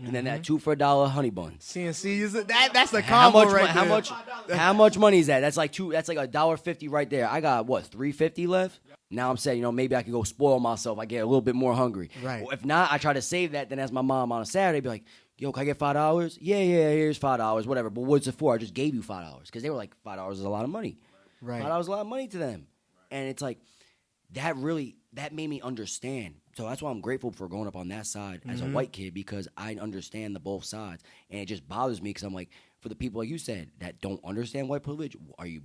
And then that 2 for $1 honey bun. CNC is that's the combo right there. How much money is that? That's like $1.50 right there. I got what, $3.50 left? Now I'm saying, maybe I could go spoil myself. I get a little bit more hungry. Right. Well, if not, I try to save that. Then as my mom on a Saturday, be like, yo, can I get $5? Yeah, here's $5, whatever. But what's it for? I just gave you $5 because they were like, $5 is a lot of money. Right. $5 is a lot of money to them, and it's like that made me understand. So that's why I'm grateful for growing up on that side as a white kid, because I understand the both sides, and it just bothers me because I'm like, for the people like you said that don't understand white privilege, are you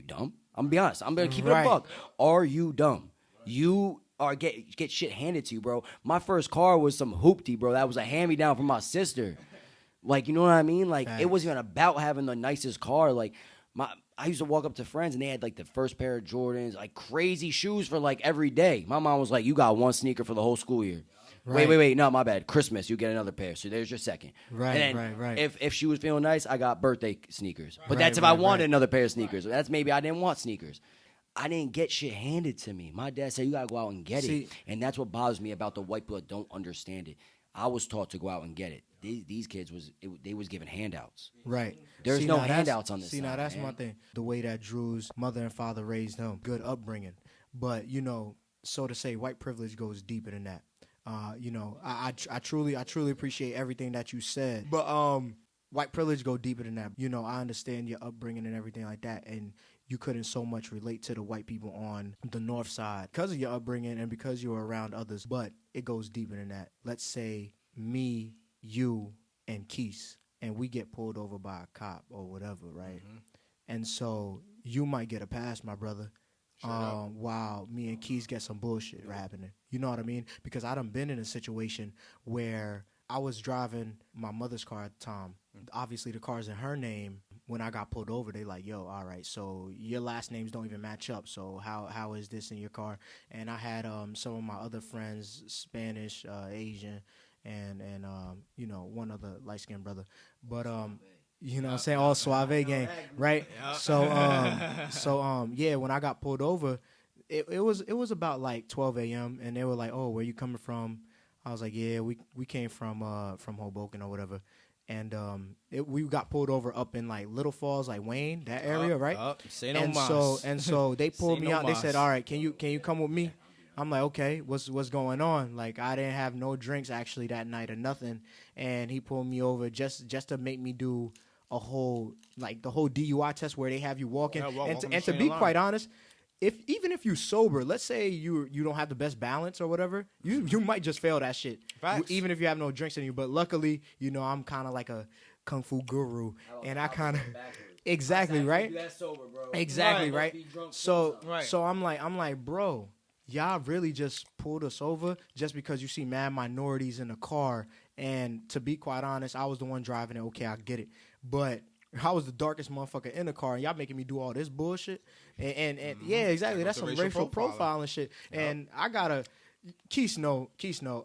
dumb? I'm gonna be honest. I'm gonna keep it a buck. Are you dumb? You are get shit handed to you, bro. My first car was some hoopty, bro. That was a hand me down from my sister. Like, you know what I mean? Like, it wasn't even about having the nicest car. Like, I used to walk up to friends and they had like the first pair of Jordans, like crazy shoes for like every day. My mom was like, "You got one sneaker for the whole school year." Right. Wait, no, my bad. Christmas, you get another pair. So there's your second. Right. If she was feeling nice, I got birthday sneakers. But that's if I wanted another pair of sneakers. That's maybe I didn't want sneakers. I didn't get shit handed to me. My dad said, you got to go out and get it. And that's what bothers me about the white people that don't understand it. I was taught to go out and get it. These kids they was given handouts. Right. There's no handouts on this side. Now that's my thing. The way that Drew's mother and father raised him, good upbringing. But, so to say, white privilege goes deeper than that. I truly appreciate everything that you said. But white privilege go deeper than that. I understand your upbringing and everything like that, and you couldn't so much relate to the white people on the north side because of your upbringing and because you were around others. But it goes deeper than that. Let's say me, you, and Quis, and we get pulled over by a cop or whatever, right? Mm-hmm. And so you might get a pass, my brother. While me and Quis get some bullshit happening. You know what I mean? Because I done been in a situation where I was driving my mother's car at the time. Obviously, the car's in her name. When I got pulled over, they like, yo, all right, so your last names don't even match up. So how is this in your car? And I had some of my other friends, Spanish, Asian, and one other light-skinned brother. But you know what I'm saying? All Suavé gang, right? Yep. So when I got pulled over, it was about like 12 a.m. and they were like, "Oh, where you coming from?" I was like, "Yeah, we came from Hoboken or whatever." And we got pulled over up in like Little Falls, like Wayne, that area, right? Say no and so they pulled me out. They said, "All right, can you come with me?" I'm like, okay, what's going on? Like, I didn't have no drinks actually that night or nothing, and he pulled me over just to make me do the whole DUI test where they have you walking. And to be quite honest, even if you sober, let's say you don't have the best balance or whatever, you might just fail that shit. Facts. Even if you have no drinks in you. But luckily, I'm kind of like a kung fu guru, and I kind of exactly right. Sober, bro. Exactly right. So I'm like, bro, y'all really just pulled us over just because you see mad minorities in the car. And to be quite honest, I was the one driving it. Okay, I get it. But I was the darkest motherfucker in the car, and y'all making me do all this bullshit. And yeah, exactly. That's some racial profiling shit. Yep. And I gotta Quis no.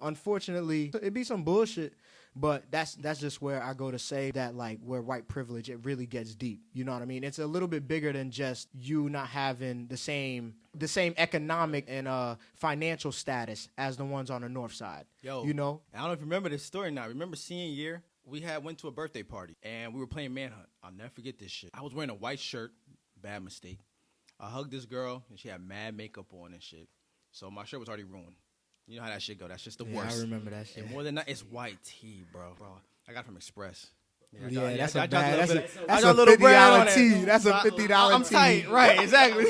Unfortunately, it be some bullshit. But that's just where I go to say that, like, where white privilege, it really gets deep. You know what I mean? It's a little bit bigger than just you not having the same economic and financial status as the ones on the north side. Yo, I don't know if you remember this story now. Remember senior year? We went to a birthday party, and we were playing Manhunt. I'll never forget this shit. I was wearing a white shirt. Bad mistake. I hugged this girl, and she had mad makeup on and shit. So my shirt was already ruined. You know how that shit go. That's just the worst. I remember that shit. And more than that, it's white tee, bro. I got it from Express. Yeah, that's a I bad. dropped That's a a little brand on $50 it. tee. That's a $50 I'm tee. tight, right? Exactly.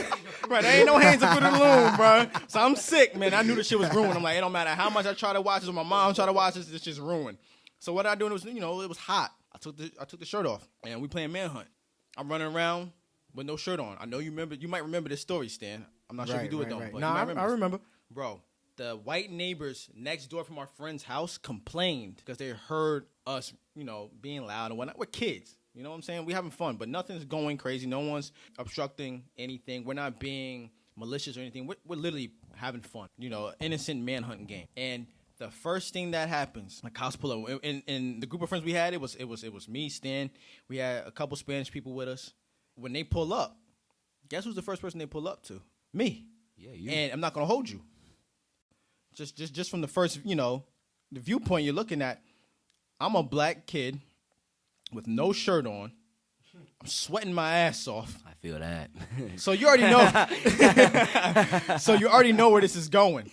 Right, there ain't no hands to put in the loom, bro. So I'm sick, man. I knew the shit was ruined. I'm like, it don't matter how much I try to watch this or my mom try to watch this, it's just ruined. So what I do was, it was hot. I took the shirt off, and we playing manhunt. I'm running around with no shirt on. I know you might remember this story, Stan. I'm not sure if you do it though. But No, you might I remember. Bro, the white neighbors next door from our friend's house complained because they heard us, being loud and whatnot. We're kids. You know what I'm saying? We're having fun, but nothing's going crazy. No one's obstructing anything. We're not being malicious or anything. We're literally having fun. Innocent manhunting game. And the first thing that happens, like cops pull up. In the group of friends we had, it was me, Stan. We had a couple Spanish people with us. When they pull up, guess who's the first person they pull up to? Me. Yeah, you. And I'm not gonna hold you. Just from the first, the viewpoint you're looking at, I'm a black kid with no shirt on. I'm sweating my ass off. I feel that. So you already know. So you already know where this is going.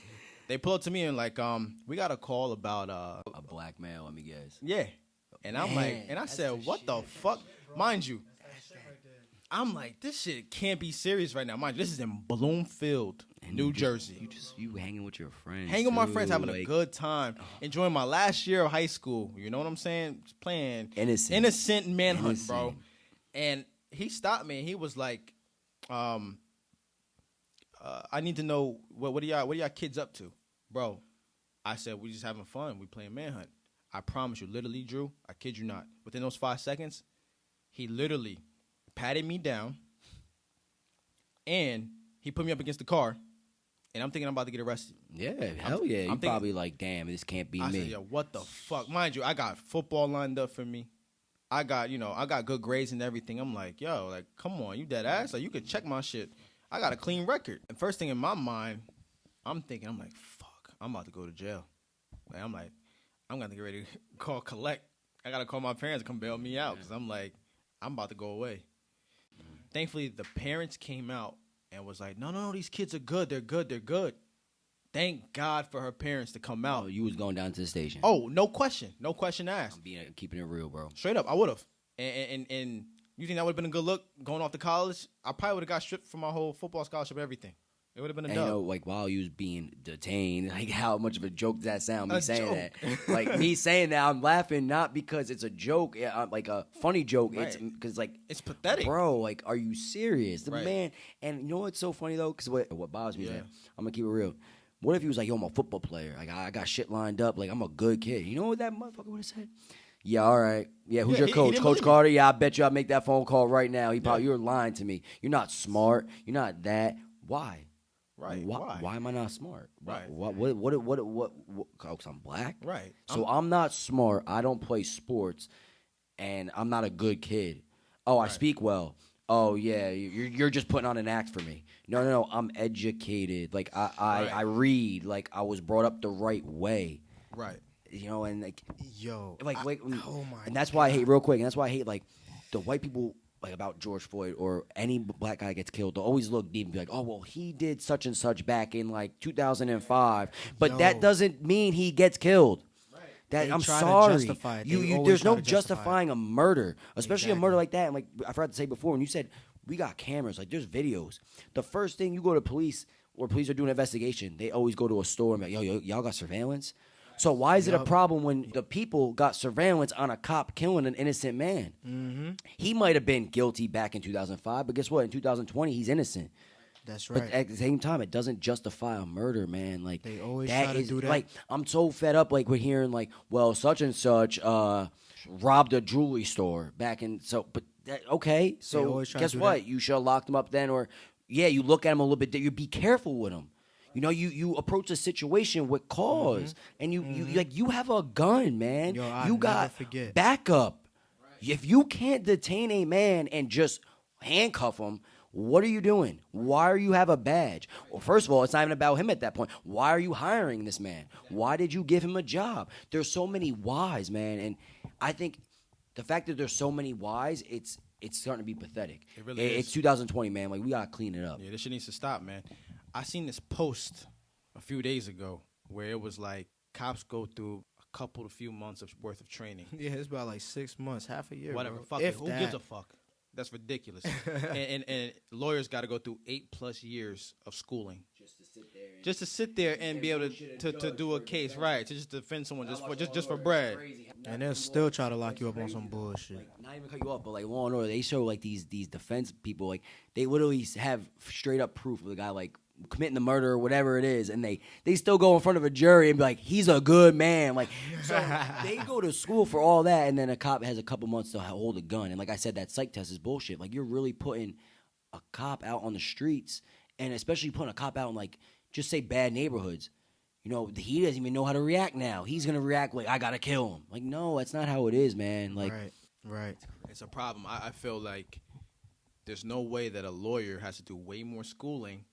They pull up to me and like, we got a call about A black male, let me guess. yeah. And I'm like, and I said, what the fuck? Mind you, I'm like, this shit can't be serious right now. Mind you, this is in Bloomfield, New Jersey. You hanging with your friends. Hanging with my too, friends, having a like, good time, enjoying my last year of high school. You know what I'm saying? Just playing innocent manhunt, bro. And he stopped me and he was like, I need to know what are y'all kids up to? Bro, I said, we just having fun. We playing manhunt. I promise you, literally, Drew, I kid you not. Within those 5 seconds, he literally patted me down and he put me up against the car. And I'm thinking I'm about to get arrested. Yeah, hell yeah. You're probably like, damn, this can't be I me. said, yo, what the fuck? Mind you, I got football lined up for me. I got good grades and everything. I'm like, yo, like, come on, you dead ass? Like, you could check my shit. I got a clean record. And first thing in my mind, I'm like, fuck, I'm about to go to jail. Like, I'm like, I'm going to get ready to call collect. I got to call my parents to come bail me out because I'm like, I'm about to go away. Thankfully, the parents came out and was like, no, these kids are good. They're good. Thank God for her parents to come out. Oh, you was going down to the station. Oh, no question asked. I'm keeping it real, bro. Straight up, I would have. And you think that would have been a good look going off to college? I probably would have got stripped from my whole football scholarship, everything. It would have been a dub. Like while you was being detained, like how much of a joke does that sound? Me saying joke. that, like me saying that, I'm laughing not because it's a joke, like a funny joke. Right. It's because like it's pathetic, bro. Like, are you serious? The right. man, and you know what's so funny though? Because what bothers me is Yeah. that I'm gonna keep it real. What if he was like, yo, I'm a football player. Like I got shit lined up. Like I'm a good kid. You know what that motherfucker would have said? Yeah, all right. Yeah, who's your coach? Coach Carter? Yeah, I bet you I'll make that phone call right now. You're lying to me. You're not smart. You're not that. Why? Right. Why am I not smart? Right. What? Cause I'm black. Right. So I'm not smart. I don't play sports, and I'm not a good kid. Oh, I speak well. Oh yeah, you're just putting on an act for me. No. I'm educated. Like I read. Like I was brought up the right way. Right. And like oh my and that's why I hate real quick. And that's why I hate like the white people. Like about George Floyd or any black guy gets killed, they'll always look deep and be like, oh, well, he did such and such back in like 2005. But that doesn't mean he gets killed. Right. I'm sorry. There's no justifying a murder, especially a murder like that. And like I forgot to say before, when you said we got cameras, like there's videos. The first thing you go to police or police are doing an investigation, they always go to a store and be like, yo, y'all got surveillance? So why is it a problem when the people got surveillance on a cop killing an innocent man? Mm-hmm. He might have been guilty back in 2005, but guess what? In 2020, he's innocent. That's right. But at the same time, it doesn't justify a murder, man. Like they always try to do that. Like I'm so fed up. Like we're hearing like, well, such and such robbed a jewelry store back in. So, but okay. So guess what? That. You should have locked him up then, or you look at him a little bit. You be careful with him. You approach a situation with cause, and you have a gun, man. You got backup. Right. If you can't detain a man and just handcuff him, what are you doing? Why do you have a badge? Well, first of all, it's not even about him at that point. Why are you hiring this man? Why did you give him a job? There's so many whys, man, and I think the fact that there's so many whys, it's starting to be pathetic. It really is. It's 2020, man. Like we gotta clean it up. Yeah, this shit needs to stop, man. I seen this post a few days ago where it was like cops go through a couple to few months worth of training. Yeah, it's about like 6 months, half a year. Whatever. Bro. Fuck it. Who gives a fuck? That's ridiculous. and lawyers got to go through 8+ years of schooling just to sit there and be able to do a case, right? To just defend someone just for bread. And they'll still try to lock you up on some bullshit. Like, not even cut you off, but like Law and Order, they show like these defense people, like they literally have straight up proof of the guy like committing the murder or whatever it is, and they still go in front of a jury and be like, he's a good man. Like, so they go to school for all that, and then a cop has a couple months to hold a gun. And like I said, that psych test is bullshit. Like, you're really putting a cop out on the streets, and especially putting a cop out in, like, just say bad neighborhoods. You know, he doesn't even know how to react now. He's going to react like, I got to kill him. Like, no, that's not how it is, man. Like, Right. It's a problem. I feel like there's no way that a lawyer has to do way more schooling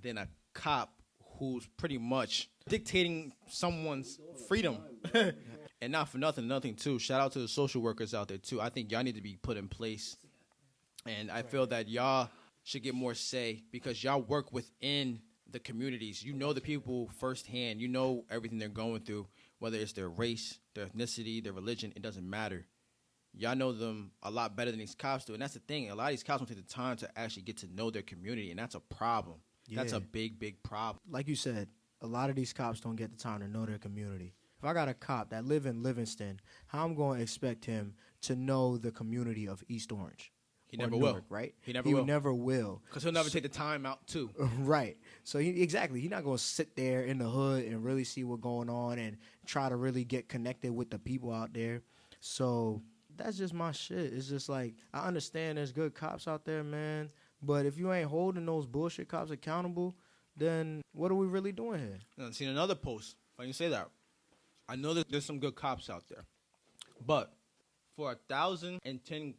than a cop who's pretty much dictating someone's freedom. And not for nothing too. Shout out to the social workers out there too. I think y'all need to be put in place. And I feel that y'all should get more say because y'all work within the communities. You know the people firsthand. You know everything they're going through, whether it's their race, their ethnicity, their religion, it doesn't matter. Y'all know them a lot better than these cops do. And that's the thing. A lot of these cops don't take the time to actually get to know their community, and that's a problem. Yeah. That's a big, big problem. Like you said, a lot of these cops don't get the time to know their community. If I got a cop that live in Livingston, how I'm going to expect him to know the community of East Orange? He never will. Right? He never will. Because he'll never take the time out, too. Right. So, he's not going to sit there in the hood and really see what's going on and try to really get connected with the people out there. So, that's just my shit. It's just like, I understand there's good cops out there, man. But if you ain't holding those bullshit cops accountable, then what are we really doing here? I've seen another post. If I can say that. I know that there's some good cops out there. But for 1,010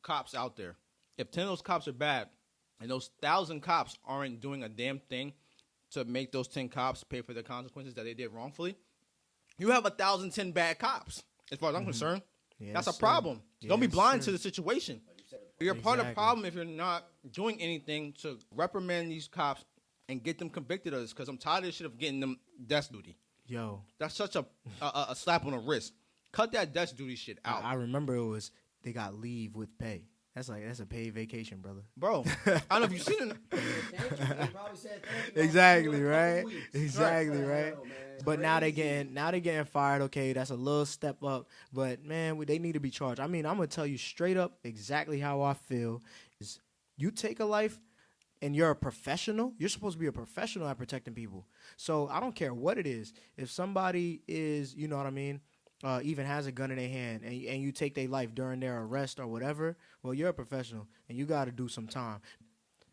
cops out there, if 10 of those cops are bad and those 1,000 cops aren't doing a damn thing to make those 10 cops pay for the consequences that they did wrongfully, you have 1,010 bad cops, as far as I'm concerned. Yes, that's a problem. Don't be blind to the situation. You're part of the problem if you're not doing anything to reprimand these cops and get them convicted of this, because I'm tired of this shit of getting them death duty. Yo. That's such a slap on the wrist. Cut that death duty shit out. I remember they got leave with pay. That's a paid vacation, brother. Bro, I don't know if you've seen it. Exactly, right? Exactly, right? But now they getting fired. Okay, that's a little step up. But man, they need to be charged. I mean, I'm gonna tell you straight up exactly how I feel. Is you take a life and you're a professional, you're supposed to be a professional at protecting people. So I don't care what it is. If somebody is, you know what I mean, even has a gun in their hand and you take their life during their arrest or whatever, well, you're a professional and you got to do some time.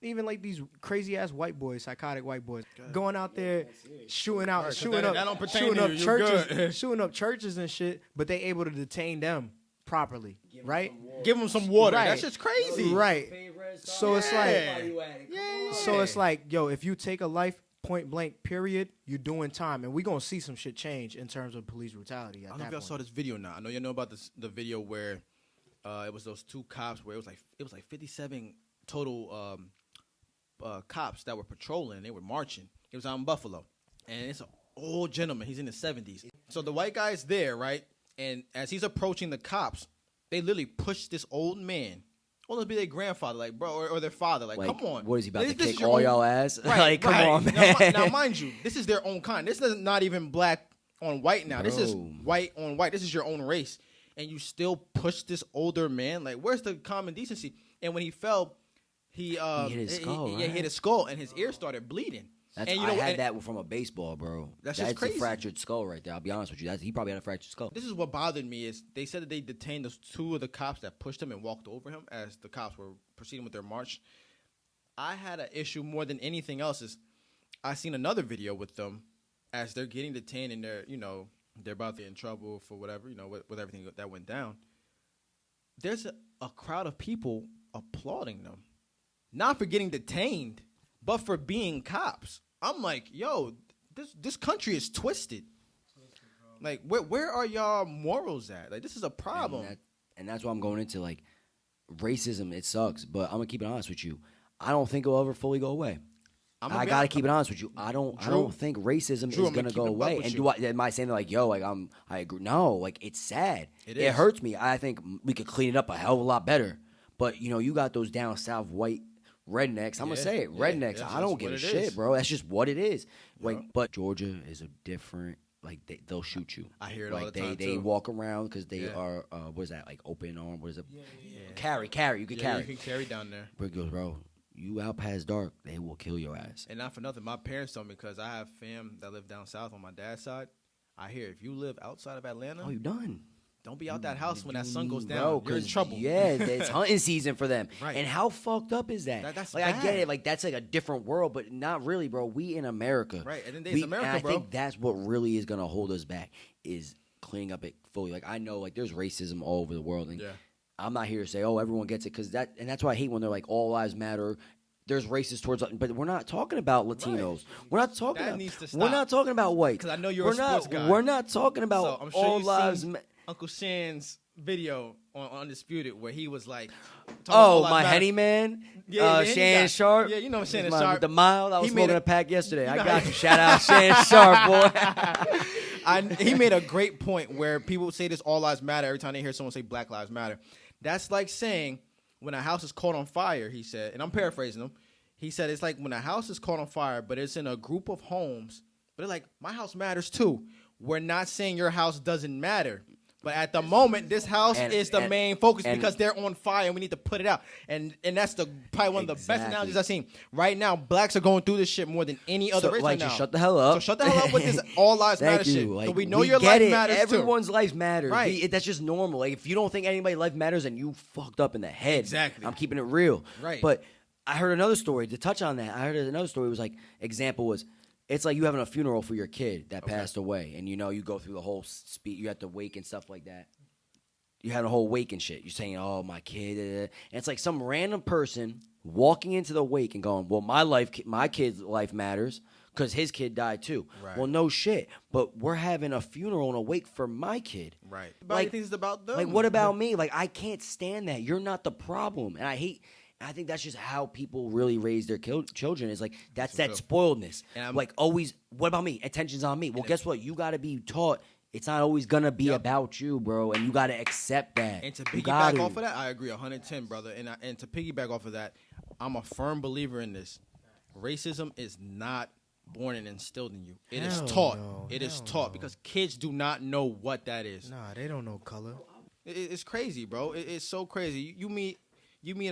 Even like these crazy ass white boys, psychotic white boys, going out there shooting up churches and shit, but they able to detain them properly, right? Give them some water. Right. That's just crazy, right? So it's like, yo, if you take a life, point blank, period, you're doing time, and we're gonna see some shit change in terms of police brutality. I don't know if y'all saw this video now. I know you know about the video where it was those two cops where it was like 57 total cops that were patrolling. They were marching. It was out in Buffalo, and it's an old gentleman. He's in his 70s. So the white guy's there, right? And as he's approaching the cops, they literally push this old man. Well, it'll be their grandfather, like, bro, or their father. Like, come on. What is he about to kick all y'all ass? Right, like, come on, man. Now, mind you, this is their own kind. This is not even black on white now. Bro. This is white on white. This is your own race. And you still push this older man? Like, where's the common decency? And when he fell, he hit his skull, right? He hit his skull, and his ear started bleeding. I had that from a baseball, bro. That's just crazy. A fractured skull right there. I'll be honest with you. He probably had a fractured skull. This is what bothered me is they said that they detained those two of the cops that pushed him and walked over him as the cops were proceeding with their march. I had an issue more than anything else is I seen another video with them as they're getting detained and they're about to get in trouble for whatever, with everything that went down. There's a crowd of people applauding them. Not for getting detained, but for being cops. I'm like, yo, this country is twisted. Like, where are y'all morals at? Like, this is a problem. And that's why I'm going into, like, racism. It sucks, but I'm going to keep it honest with you. I don't think it'll ever fully go away. I gotta keep it honest with you. I don't think racism is gonna go away. And am I saying that like, yo, like I agree? No, like it's sad. It hurts me. I think we could clean it up a hell of a lot better. But you got those down south white rednecks. I'm gonna say it, rednecks. I don't give a shit, bro. That's just what it is. Like, but Georgia is a different. Like they'll shoot you. I hear it all the time. They walk around because they are. What is that? Like open arm. What is it? Carry. You can carry. You can carry down there. But it goes, bro. You out past dark, they will kill your ass. And not for nothing, my parents told me, because I have fam that live down south on my dad's side. I hear if you live outside of Atlanta, you done. Don't be out that house when that sun goes down. Bro, you're in trouble. Yeah, it's hunting season for them. Right. And how fucked up is that? That's like bad. I get it, like that's like a different world, but not really, bro. We in America. Right. And then there's America, bro. I think that's what really is gonna hold us back is cleaning up it fully. Like I know, like there's racism all over the world, and I'm not here to say, oh, everyone gets it, because that's why I hate when they're like all lives matter. There's racist towards, but we're not talking about Latinos. Right. We're not talking. That needs to stop. We're not talking about white. Because I know you're a sports guy. We're not talking about I'm sure all lives. Uncle Shan's video on Undisputed where he was like, my Henny man, Shan Sharp. Yeah, you know Shan Sharp. The mild. I was smoking a pack yesterday. I got you. Shout out Shan Sharp, boy. He made a great point where people say this all lives matter every time they hear someone say Black Lives Matter. That's like saying when a house is caught on fire, he said, and I'm paraphrasing him. He said it's like when a house is caught on fire, but it's in a group of homes. But they're like, my house matters too. We're not saying your house doesn't matter. But at the moment, this house is the main focus because they're on fire and we need to put it out. And that's probably one of the best analogies I've seen. Right now, blacks are going through this shit more than any other race right now. Shut the hell up. So shut the hell up with this all lives matter shit. Like, so we know your life matters Everyone's too. life matters. Right. That's just normal. Like if you don't think anybody's life matters, then you fucked up in the head. Exactly. I'm keeping it real. Right. But I heard another story. To touch on that, I heard another story. It was like, example was, it's like you having a funeral for your kid that passed away. And you go through the whole speech. You have to wake and stuff like that. You had a whole wake and shit. You're saying, oh, my kid. And it's like some random person walking into the wake and going, well, my kid's life matters because his kid died too. Right. Well, no shit. But we're having a funeral and a wake for my kid. Right. Like, it's about them. Like, what about me? Like, I can't stand that. You're not the problem. And I think that's just how people really raise their children. Is like, that's that spoiledness. Like, always, what about me? Attention's on me. Well, guess what? You got to be taught. It's not always going to be about you, bro, and you got to accept that. And to piggyback off of that, I agree 110, brother. And to piggyback off of that, I'm a firm believer in this. Racism is not born and instilled in you. It is taught. It is taught because kids do not know what that is. Nah, they don't know color. It's crazy, bro. It's so crazy. You meet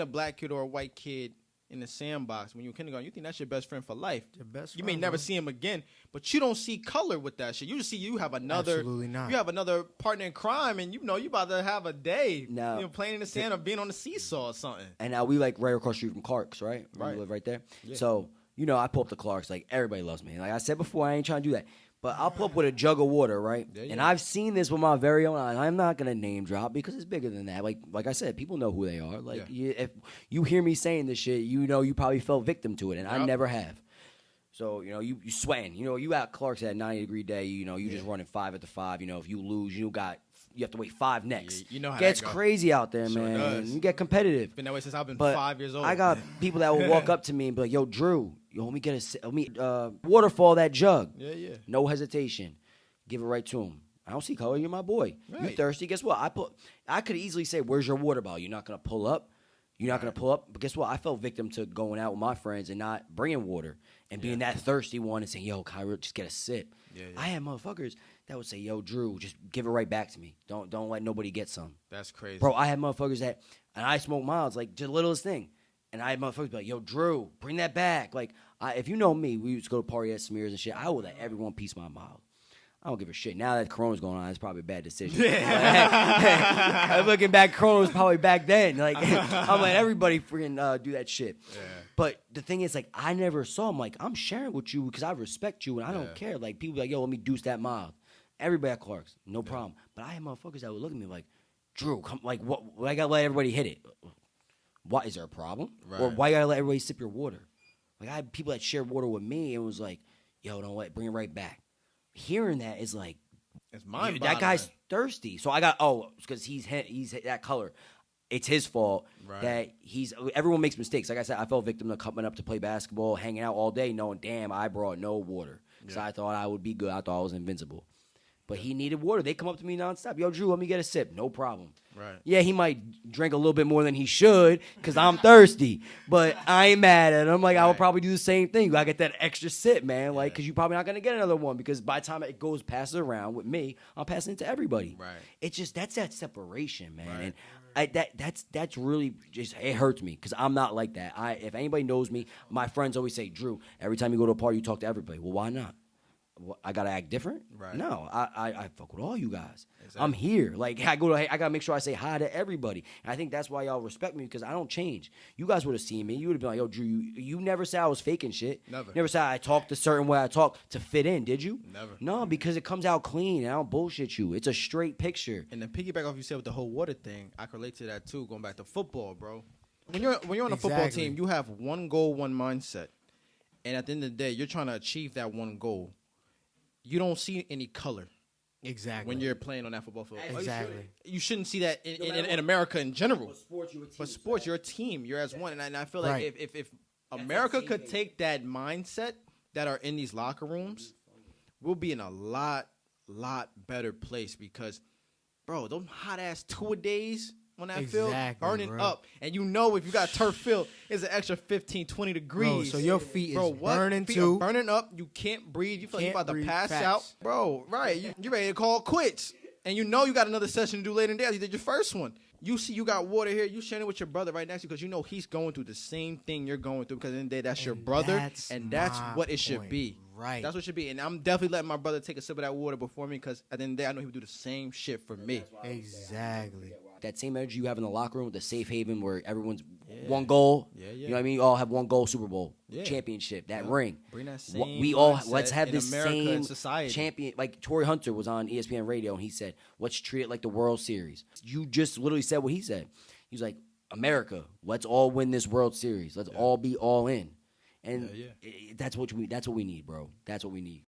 a black kid or a white kid in the sandbox when you're in kindergarten, you think that's your best friend for life. Your best friend, you may never see him again, but you don't see color with that shit. You just see you have another. Absolutely not. You have another partner in crime, and you about to have a day. Now, playing in the sand or being on the seesaw or something. And now we like right across the street from Clark's, right? Right. We live right there. Yeah. So I pull up to Clark's. Like everybody loves me. Like I said before, I ain't trying to do that. But I'll pull up with a jug of water, right? Yeah. And I've seen this with my very own eyes. I'm not gonna name drop because it's bigger than that. Like I said, people know who they are. Like if you hear me saying this shit, you probably fell victim to it, and I never have. So you sweating. You out Clark's at a 90-degree day. You just running 5 at the 5. If you lose, you have to wait 5 next. Yeah, you know how gets that go. Crazy out there, sure man. Does. You get competitive. Been that way since I've been but 5 years old. I got people that will walk up to me and be like, "Yo, Drew, let me get waterfall that jug." Yeah. No hesitation. Give it right to him. I don't see color. You're my boy. Right. You thirsty? Guess what? I could easily say, "Where's your water bottle?" You're not gonna pull up. But guess what? I fell victim to going out with my friends and not bringing water and being that thirsty one and saying, "Yo, can I just get a sip?" Yeah. I had motherfuckers that would say, "Yo, Drew, just give it right back to me. Don't let nobody get some." That's crazy, bro. I had motherfuckers and I smoke miles, like just the littlest thing, and I had motherfuckers be like, "Yo, Drew, bring that back." Like, if you know me, we used to go to party at Smears and shit. I would let everyone piece my miles. I don't give a shit. Now that Corona's going on, it's probably a bad decision. Looking back, Corona was probably back then. Like, I'm letting everybody freaking do that shit. Yeah. But the thing is, like, I never saw him. Like, I'm sharing with you because I respect you and I don't care. Like, people be like, "Yo, let me deuce that mild." Everybody at Clark's, no problem. But I had motherfuckers that would look at me like, "Drew, come, like, what? I gotta let everybody hit it. Why is there a problem? Right. Or why you gotta let everybody sip your water?" Like, I had people that shared water with me and was like, "Yo, don't let, bring it right back." Hearing that is like, it's mind-boggling. That guy's thirsty. So I got because he's that color. it's his fault Right. that everyone makes mistakes. Like I said, I fell victim to coming up to play basketball, hanging out all day, knowing, damn, I brought no water. So I thought I would be good. I thought I was invincible. But he needed water. They come up to me nonstop. Yo, Drew, let me get a sip. No problem. Right. Yeah, he might drink a little bit more than he should because I'm thirsty. But I ain't mad at him. Like, I would probably do the same thing. You got to get that extra sip, man. Like, because you're probably not going to get another one because by the time it goes passes around with me, I'm passing it to everybody. Right. It's just, that's that separation, man. Right. And that's really just, it hurts me because I'm not like that. If anybody knows me, my friends always say, Drew, every time you go to a party, you talk to everybody. Well, why not? I gotta act different? Right. No, I fuck with all you guys. Exactly. I'm here. Like I gotta make sure I say hi to everybody. And I think that's why y'all respect me because I don't change. You guys would have seen me. You would have been like, yo, Drew, you never said I was faking shit. Never. Never said I talked a certain way I talk to fit in, did you? Never. No, because it comes out clean and I don't bullshit you. It's a straight picture. And then piggyback off you said with the whole water thing, I can relate to that too. Going back to football, bro. When you're on a football Exactly. team, you have one goal, one mindset, and at the end of the day, you're trying to achieve that one goal. You don't see any color Exactly. when you're playing on that football field. Exactly. You shouldn't see that in America in general. But But you're a team. You're as one. And I feel like Right. if America could take that mindset that are in these locker rooms, we'll be in a lot better place because, bro, those hot-ass two-a-days on that field, Exactly, burning bro. up. And you know if you got turf field, it's an extra 15, 20 degrees. Bro, so your feet is what? burning Feet too. are burning up. You can't breathe. You feel like you're Can't about to breathe. pass Facts. out. Bro, right. You ready to call quits. And you know you got another session to do later in the day. You did your first one. You see you got water here. You sharing it with your brother right next to you because you know he's going through the same thing you're going through because in the day that's your brother. And that's my what it should point. be. Right. That's what it should be. And I'm definitely letting my brother take a sip of that water before me because at the end of the day, I know he would do the same shit for me. Exactly. That same energy you have in the locker room, the safe haven where everyone's one goal. Yeah, You know what I mean? You all have one goal, Super Bowl, Yeah. championship, that ring. Bring that same We all mindset let's have in this America same and society. champion. Like Torrey Hunter was on ESPN Radio and he said, "Let's treat it like the World Series." You just literally said what he said. He was like, "America, let's all win this World Series. Let's all be all in." And that's what we need, bro. That's what we need.